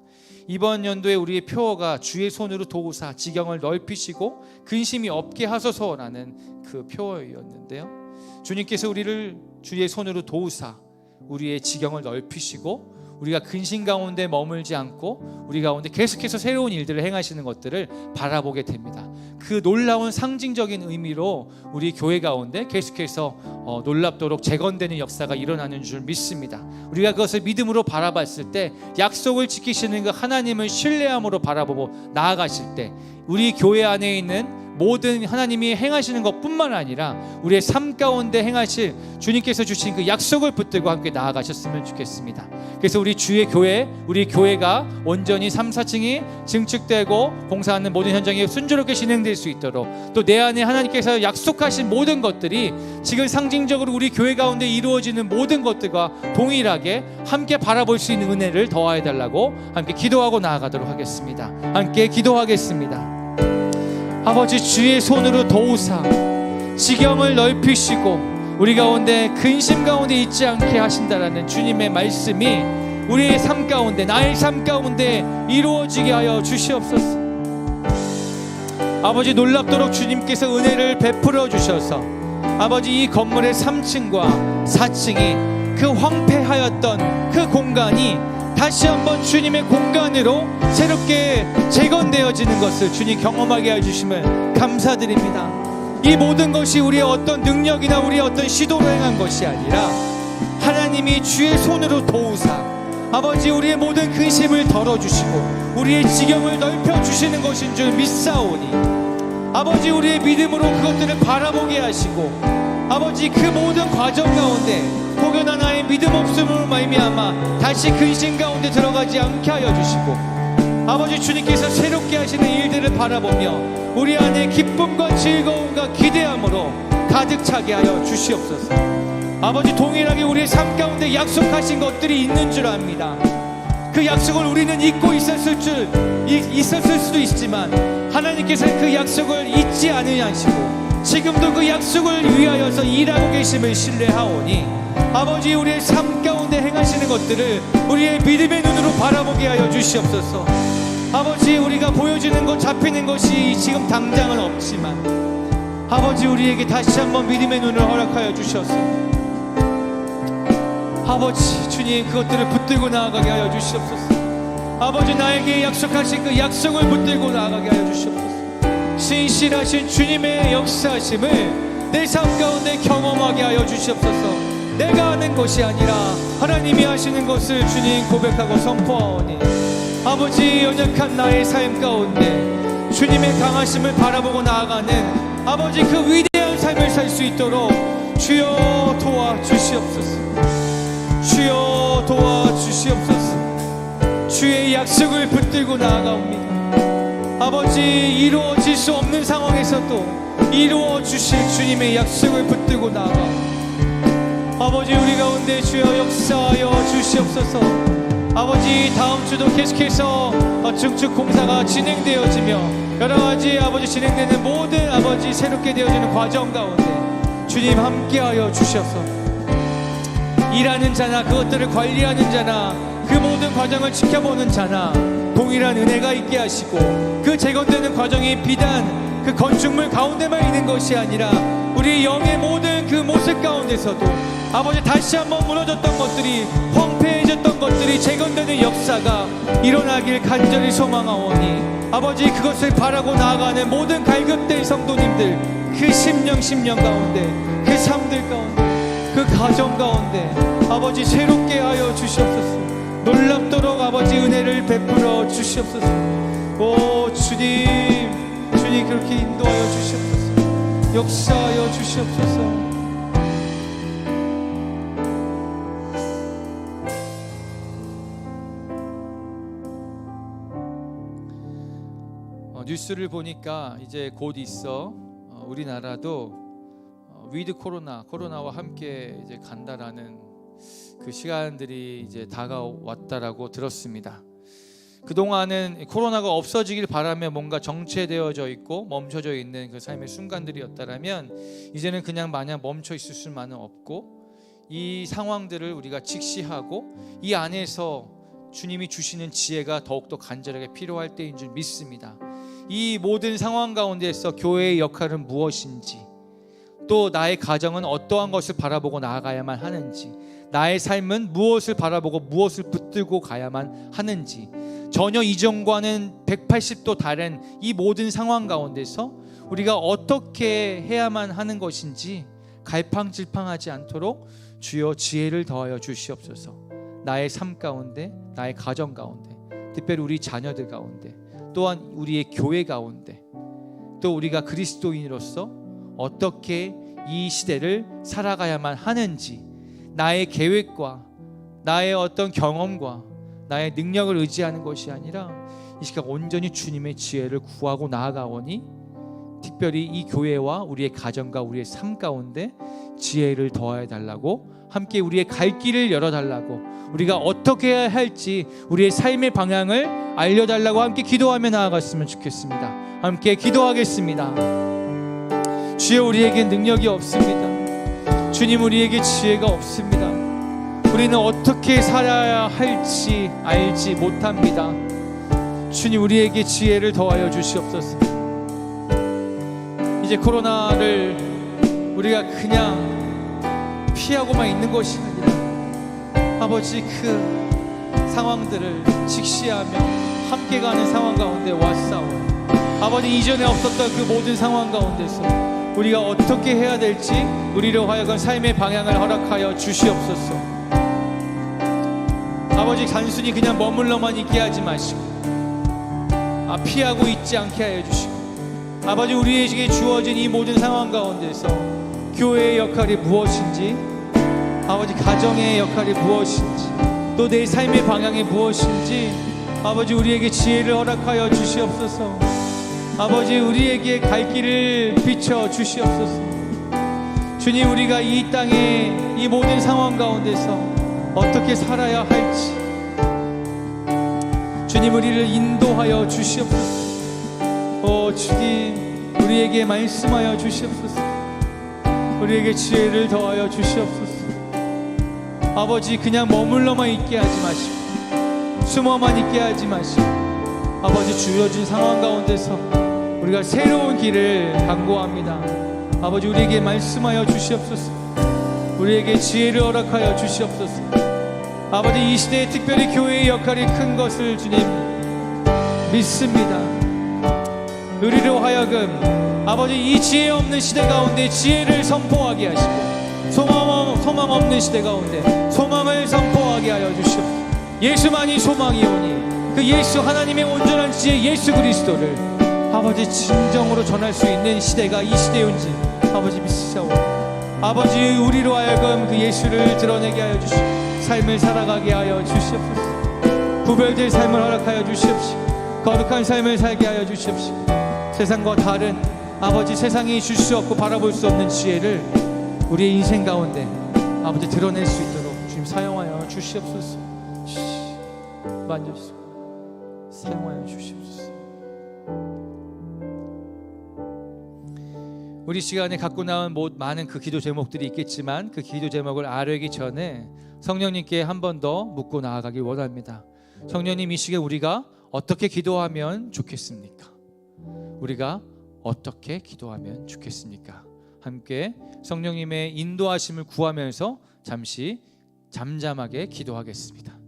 Speaker 2: 이번 연도에 우리의 표어가 주의 손으로 도우사 지경을 넓히시고 근심이 없게 하소서라는 그 표어였는데요, 주님께서 우리를 주의 손으로 도우사 우리의 지경을 넓히시고 우리가 근심 가운데 머물지 않고 우리 가운데 계속해서 새로운 일들을 행하시는 것들을 바라보게 됩니다. 그 놀라운 상징적인 의미로 우리 교회 가운데 계속해서 놀랍도록 재건되는 역사가 일어나는 줄 믿습니다. 우리가 그것을 믿음으로 바라봤을 때, 약속을 지키시는 그 하나님을 신뢰함으로 바라보고 나아가실 때, 우리 교회 안에 있는 모든 하나님이 행하시는 것뿐만 아니라 우리의 삶 가운데 행하실 주님께서 주신 그 약속을 붙들고 함께 나아가셨으면 좋겠습니다. 그래서 우리 주의 교회, 우리 교회가 온전히 3, 4층이 증축되고 공사하는 모든 현장이 순조롭게 진행될 수 있도록, 또 내 안에 하나님께서 약속하신 모든 것들이 지금 상징적으로 우리 교회 가운데 이루어지는 모든 것들과 동일하게 함께 바라볼 수 있는 은혜를 더하여 달라고 함께 기도하고 나아가도록 하겠습니다. 함께 기도하겠습니다. 아버지, 주의 손으로 도우사 지경을 넓히시고 우리 가운데 근심 가운데 있지 않게 하신다라는 주님의 말씀이 우리의 삶 가운데, 나의 삶 가운데 이루어지게 하여 주시옵소서. 아버지 놀랍도록 주님께서 은혜를 베풀어 주셔서 아버지 이 건물의 3층과 4층이 그 황폐하였던 그 공간이 다시 한번 주님의 공간으로 새롭게 재건되어지는 것을 주님 경험하게 해주심을 감사드립니다. 이 모든 것이 우리의 어떤 능력이나 우리의 어떤 시도로 행한 것이 아니라 하나님이 주의 손으로 도우사 아버지 우리의 모든 근심을 덜어주시고 우리의 지경을 넓혀주시는 것인 줄 믿사오니 아버지 우리의 믿음으로 그것들을 바라보게 하시고 아버지 그 모든 과정 가운데 혹여나 나의 믿음 없음으로 말미암아 다시 근심 가운데 들어가지 않게 하여 주시고 아버지 주님께서 새롭게 하시는 일들을 바라보며 우리 안에 기쁨과 즐거움과 기대함으로 가득 차게 하여 주시옵소서. 아버지 동일하게 우리의 삶 가운데 약속하신 것들이 있는 줄 압니다. 그 약속을 우리는 잊고 있었을 수도 있지만 하나님께서는 그 약속을 잊지 않으시고 지금도 그 약속을 위하여서 일하고 계심을 신뢰하오니 아버지 우리의 삶 가운데 행하시는 것들을 우리의 믿음의 눈으로 바라보게 하여 주시옵소서. 아버지 우리가 보여지는 것 잡히는 것이 지금 당장은 없지만 아버지 우리에게 다시 한번 믿음의 눈을 허락하여 주셔서 아버지 주님 그것들을 붙들고 나아가게 하여 주시옵소서. 아버지 나에게 약속하신 그 약속을 붙들고 나아가게 하여 주시옵소서. 신실하신 주님의 역사하심을 내 삶 가운데 경험하게 하여 주시옵소서. 내가 하는 것이 아니라 하나님이 하시는 것을 주님 고백하고 선포하오니 아버지 연약한 나의 삶 가운데 주님의 강하심을 바라보고 나아가는 아버지 그 위대한 삶을 살 수 있도록 주여 도와주시옵소서. 주여 도와주시옵소서. 주의 약속을 붙들고 나아가옵니다. 아버지 이루어질 수 없는 상황에서도 이루어주실 주님의 약속을 붙들고 나아가옵니다. 아버지 우리 가운데 주여 역사하여 주시옵소서. 아버지 다음 주도 계속해서 증축 공사가 진행되어지며 여러가지 아버지 진행되는 모든 아버지 새롭게 되어지는 과정 가운데 주님 함께하여 주셔서 일하는 자나 그것들을 관리하는 자나 그 모든 과정을 지켜보는 자나 동일한 은혜가 있게 하시고 그 재건되는 과정이 비단 그 건축물 가운데만 있는 것이 아니라 우리 영의 모든 그 모습 가운데서도 아버지 다시 한번 무너졌던 것들이 황폐해졌던 것들이 재건되는 역사가 일어나길 간절히 소망하오니 아버지 그것을 바라고 나아가는 모든 갈급된 성도님들 그 심령 가운데 그 삶들 가운데 그 가정 가운데 아버지 새롭게 하여 주시옵소서. 놀랍도록 아버지 은혜를 베풀어 주시옵소서. 오 주님 그렇게 인도하여 주시옵소서. 역사하여 주시옵소서.
Speaker 1: 뉴스를 보니까 이제 곧 있어 우리나라도 위드 코로나와 함께 이제 간다라는 그 시간들이 이제 다가왔다라고 들었습니다. 그동안은 코로나가 없어지길 바라며 뭔가 정체되어져 있고 멈춰져 있는 그 삶의 순간들이었다라면 이제는 그냥 마냥 멈춰 있을 수만은 없고 이 상황들을 우리가 직시하고 이 안에서 주님이 주시는 지혜가 더욱더 간절하게 필요할 때인 줄 믿습니다. 이 모든 상황 가운데서 교회의 역할은 무엇인지, 또 나의 가정은 어떠한 것을 바라보고 나아가야만 하는지, 나의 삶은 무엇을 바라보고 무엇을 붙들고 가야만 하는지, 전혀 이전과는 180도 다른 이 모든 상황 가운데서 우리가 어떻게 해야만 하는 것인지 갈팡질팡하지 않도록 주여 지혜를 더하여 주시옵소서. 나의 삶 가운데, 나의 가정 가운데, 특별히 우리 자녀들 가운데, 또한 우리의 교회 가운데, 또 우리가 그리스도인으로서 어떻게 이 시대를 살아가야만 하는지, 나의 계획과 나의 어떤 경험과 나의 능력을 의지하는 것이 아니라 이 시간 온전히 주님의 지혜를 구하고 나아가오니 특별히 이 교회와 우리의 가정과 우리의 삶 가운데 지혜를 더하여 달라고, 함께 우리의 갈 길을 열어달라고, 우리가 어떻게 해야 할지 우리의 삶의 방향을 알려달라고 함께 기도하며 나아갔으면 좋겠습니다. 함께 기도하겠습니다. 주여, 우리에게 능력이 없습니다. 주님, 우리에게 지혜가 없습니다. 우리는 어떻게 살아야 할지 알지 못합니다. 주님, 우리에게 지혜를 더하여 주시옵소서.
Speaker 2: 이제 코로나를 우리가 그냥 피하고만 있는 것이 아니라 아버지 그 상황들을 직시하며 함께 가는 상황 가운데 왔사오니 아버지 이전에 없었던 그 모든 상황 가운데서 우리가 어떻게 해야 될지 우리로 하여금 삶의 방향을 허락하여 주시옵소서. 아버지 단순히 그냥 머물러만 있게 하지 마시고 피하고 있지 않게 하여 주시고 아버지 우리에게 주어진 이 모든 상황 가운데서 교회의 역할이 무엇인지 아버지 가정의 역할이 무엇인지 또 내 삶의 방향이 무엇인지 아버지 우리에게 지혜를 허락하여 주시옵소서. 아버지 우리에게 갈 길을 비춰 주시옵소서. 주님 우리가 이 땅의 이 모든 상황 가운데서 어떻게 살아야 할지 주님 우리를 인도하여 주시옵소서. 주님 우리에게 말씀하여 주시옵소서. 우리에게 지혜를 더하여 주시옵소서. 아버지 그냥 머물러만 있게 하지 마시고 숨어만 있게 하지 마시고 아버지 주어진 상황 가운데서 우리가 새로운 길을 강구합니다. 아버지 우리에게 말씀하여 주시옵소서. 우리에게 지혜를 허락하여 주시옵소서. 아버지 이 시대에 특별히 교회의 역할이 큰 것을 주님 믿습니다. 우리로 하여금 아버지 이 지혜 없는 시대 가운데 지혜를 선포하게 하시고 소망 없는 시대 가운데 소망을 선포하게 하여 주시옵소서. 예수만이 소망이오니 그 예수 하나님의 온전한 지혜 예수 그리스도를 아버지 진정으로 전할 수 있는 시대가 이 시대인지 아버지 믿으시오니 아버지 우리로 하여금 그 예수를 드러내게 하여 주시고 삶을 살아가게 하여 주시옵소서. 구별될 삶을 허락하여 주시옵시고 거룩한 삶을 살게 하여 주시옵시고 세상과 다른 아버지 세상이 줄 수 없고 바라볼 수 없는 지혜를 우리의 인생 가운데 아버지 드러낼 수 있도록 주님 사용하여 주시옵소서. 만져주시고 사용하여 주시옵소서. 우리 시간에 갖고 나온 많은 그 기도 제목들이 있겠지만 그 기도 제목을 아뢰기 전에 성령님께 한 번 더 묻고 나아가길 원합니다. 성령님 이 시간에 우리가 어떻게 기도하면 좋겠습니까? 우리가 어떻게 기도하면 좋겠습니까? 함께 성령님의 인도하심을 구하면서 잠시 잠잠하게 기도하겠습니다.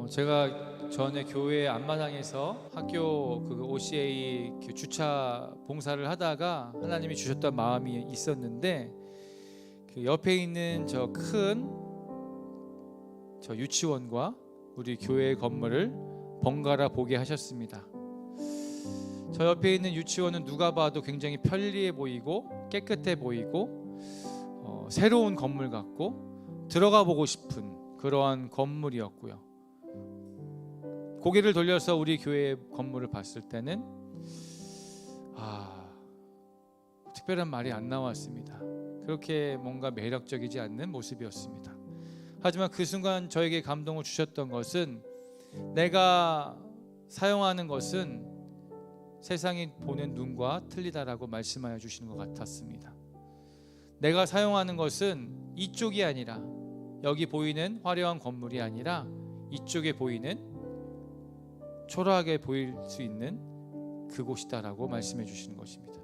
Speaker 2: 제가 전에 교회 앞마당에서 학교 그 OCA 그 주차 봉사를 하다가 하나님이 주셨던 마음이 있었는데 그 옆에 있는 저 큰 유치원과 우리 교회 건물을 번갈아 보게 하셨습니다. 저 옆에 있는 유치원은 누가 봐도 굉장히 편리해 보이고 깨끗해 보이고 새로운 건물 같고 들어가 보고 싶은 그러한 건물이었고요. 고개를 돌려서 우리 교회 건물을 봤을 때는 특별한 말이 안 나왔습니다. 그렇게 뭔가 매력적이지 않는 모습이었습니다. 하지만 그 순간 저에게 감동을 주셨던 것은 내가 사용하는 것은 세상이 보는 눈과 틀리다라고 말씀하여 주시는 것 같았습니다. 내가 사용하는 것은 이쪽이 아니라
Speaker 1: 여기 보이는 화려한 건물이 아니라 이쪽에 보이는 초라하게 보일 수 있는 그곳이다라고 말씀해 주시는 것입니다.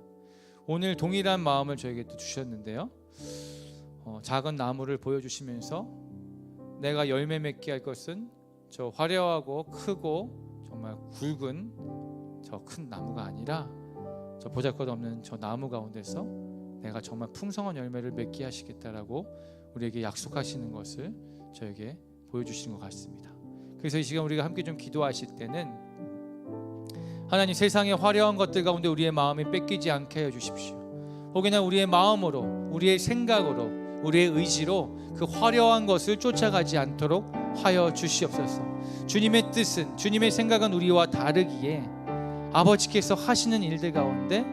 Speaker 1: 오늘 동일한 마음을 저에게 또 주셨는데요. 작은 나무를 보여주시면서 내가 열매 맺게 할 것은 저 화려하고 크고 정말 굵은 저 큰 나무가 아니라 저 보잘것없는 저 나무 가운데서 내가 정말 풍성한 열매를 맺게 하시겠다라고 우리에게 약속하시는 것을 저에게 보여주시는 것 같습니다. 그래서 이 시간 우리가 함께 좀 기도하실 때는 하나님, 세상의 화려한 것들 가운데 우리의 마음이 뺏기지 않게 해 주십시오. 혹여나 우리의 마음으로, 우리의 생각으로, 우리의 의지로 그 화려한 것을 쫓아가지 않도록 하여 주시옵소서. 주님의 뜻은, 주님의 생각은 우리와 다르기에 아버지께서 하시는 일들 가운데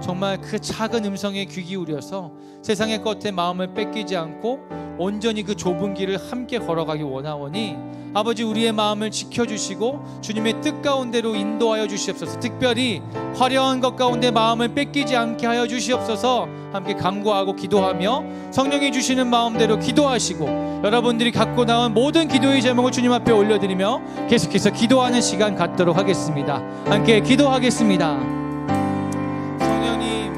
Speaker 1: 정말 그 작은 음성에 귀 기울여서 세상의 것에 마음을 뺏기지 않고 온전히 그 좁은 길을 함께 걸어가기 원하오니 아버지, 우리의 마음을 지켜주시고 주님의 뜻 가운데로 인도하여 주시옵소서. 특별히 화려한 것 가운데 마음을 뺏기지 않게 하여 주시옵소서. 함께 간구하고 기도하며 성령이 주시는 마음대로 기도하시고 여러분들이 갖고 나온 모든 기도의 제목을 주님 앞에 올려드리며 계속해서 기도하는 시간 갖도록 하겠습니다. 함께 기도하겠습니다. 성령님,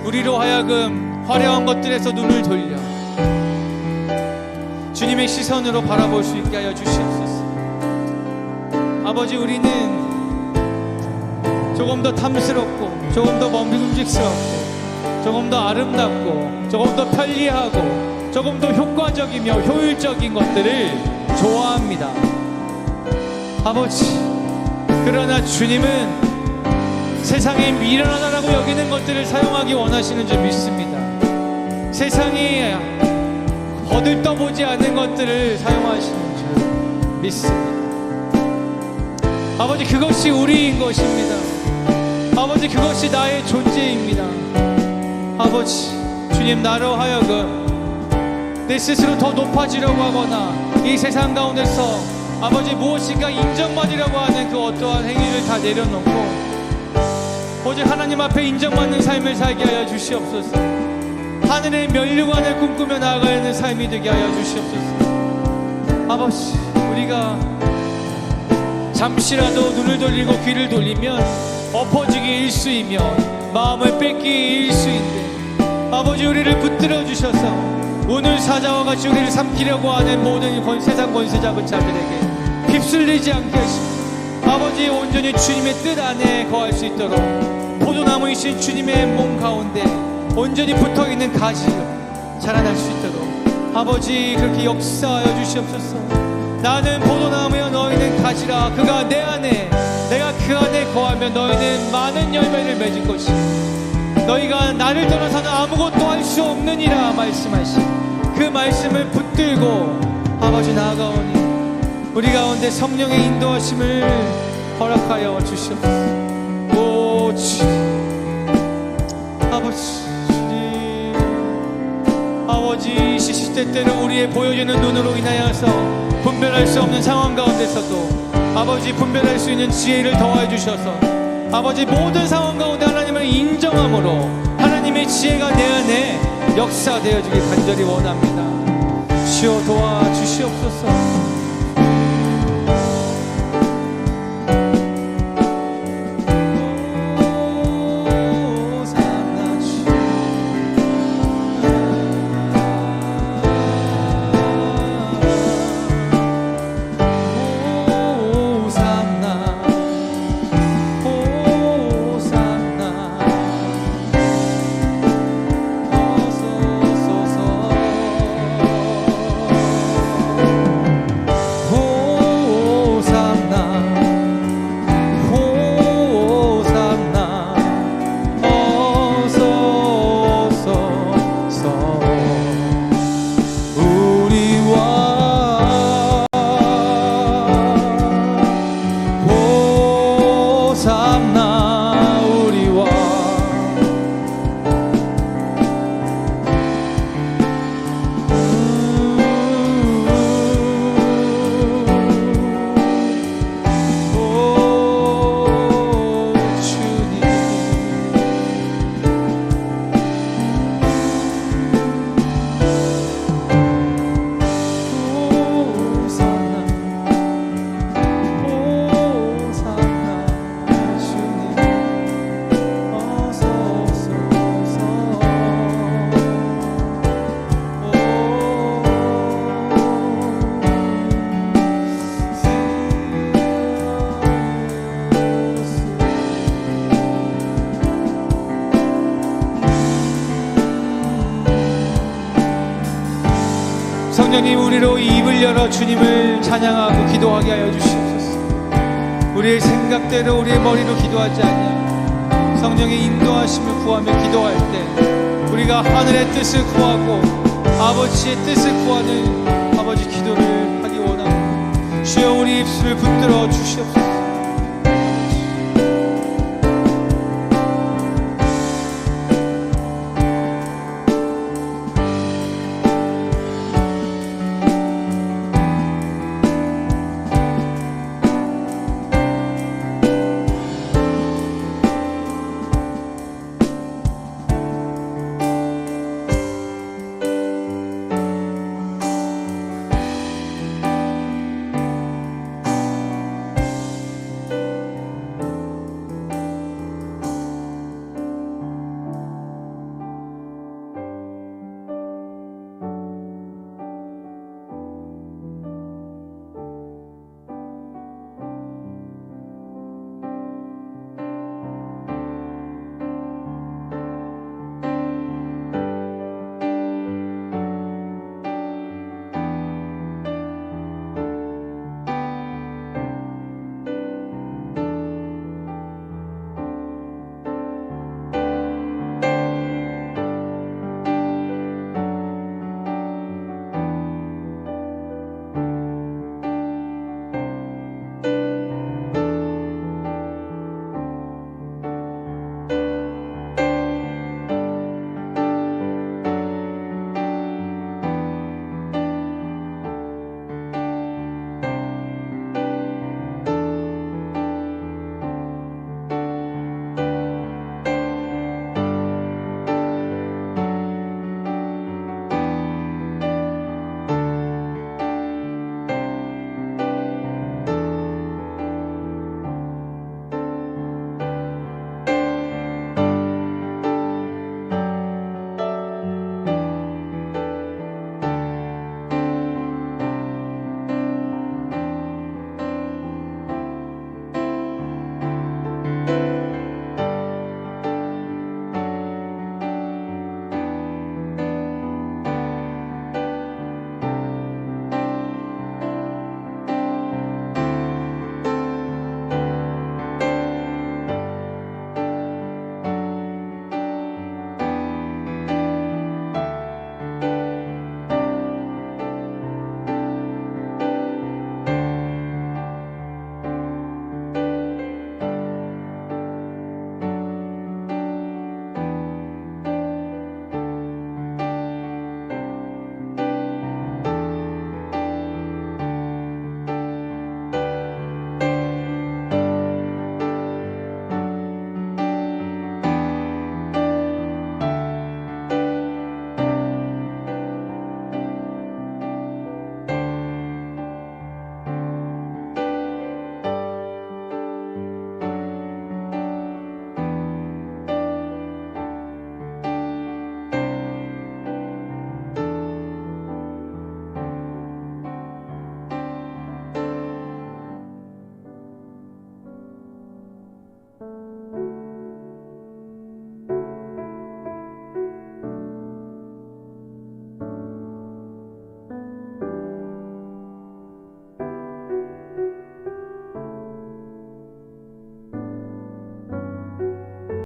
Speaker 1: 우리로 하여금 화려한 것들에서 눈을 돌려 주님의 시선으로 바라볼 수 있게 하여 주시옵소서. 아버지, 우리는 조금 더 탐스럽고 조금 더 먹음직스럽고 조금 더 아름답고 조금 더 편리하고 조금 더 효과적이며 효율적인 것들을 좋아합니다. 아버지, 그러나 주님은 세상에 미련하다라고 여기는 것들을 사용하기 원하시는 줄 믿습니다. 세상에 거들떠보지 않는 것들을 사용하시는 줄 믿습니다. 아버지, 그것이 우리인 것입니다. 아버지, 그것이 나의 존재입니다. 아버지, 주님, 나로 하여금 내 스스로 더 높아지려고 하거나 이 세상 가운데서 아버지 무엇인가 인정받으려고 하는 그 어떠한 행위를 다 내려놓고 오직 하나님 앞에 인정받는 삶을 살게 하여 주시옵소서. 하늘의 면류관을 꿈꾸며 나아가야 하는 삶이 되게 하여 주시옵소서. 아버지, 우리가 잠시라도 눈을 돌리고 귀를 돌리면 엎어지기 일수이며 마음을 뺏기 일수인데 아버지, 우리를 붙들어 주셔서 오늘 사자와 같이 우리를 삼키려고 하는 모든 세상 권세 잡은 자들에게 휩쓸리지 않게 하시고 아버지, 온전히 주님의 뜻 안에 거할 수 있도록 포도나무이신 주님의 몸 가운데 온전히 붙어있는 가지로 자라날 수 있도록 아버지, 그렇게 역사하여 주시옵소서. 나는 포도나무여 너희는 가지라. 그가 내 안에, 내가 그 안에 거하면 너희는 많은 열매를 맺을 것이고 너희가 나를 떠나서는 아무것도 할 수 없느니라 말씀하신 그 말씀을 붙들고 아버지 나아가오니 우리 가운데 성령의 인도하심을 허락하여 주시옵소서. 오 주님, 아버지, 시시때때로 우리의 보여지는 눈으로 인하여서 분별할 수 없는 상황 가운데서도 아버지, 분별할 수 있는 지혜를 더하여 주셔서 아버지, 모든 상황 가운데 하나님을 인정함으로 하나님의 지혜가 내 안에 역사되어지길 간절히 원합니다. 주여 도와주시옵소서.
Speaker 2: 성령님, 우리로 입을 열어 주님을 찬양하고 기도하게 하여 주시옵소서. 우리의 생각대로 우리의 머리로 기도하지 아니하고 성령의 인도하심을 구하며 기도할 때 우리가 하늘의 뜻을 구하고 아버지의 뜻을 구하는 아버지 기도를 하기 원합니다. 주여, 우리 입술을 붙들어 주시옵소서.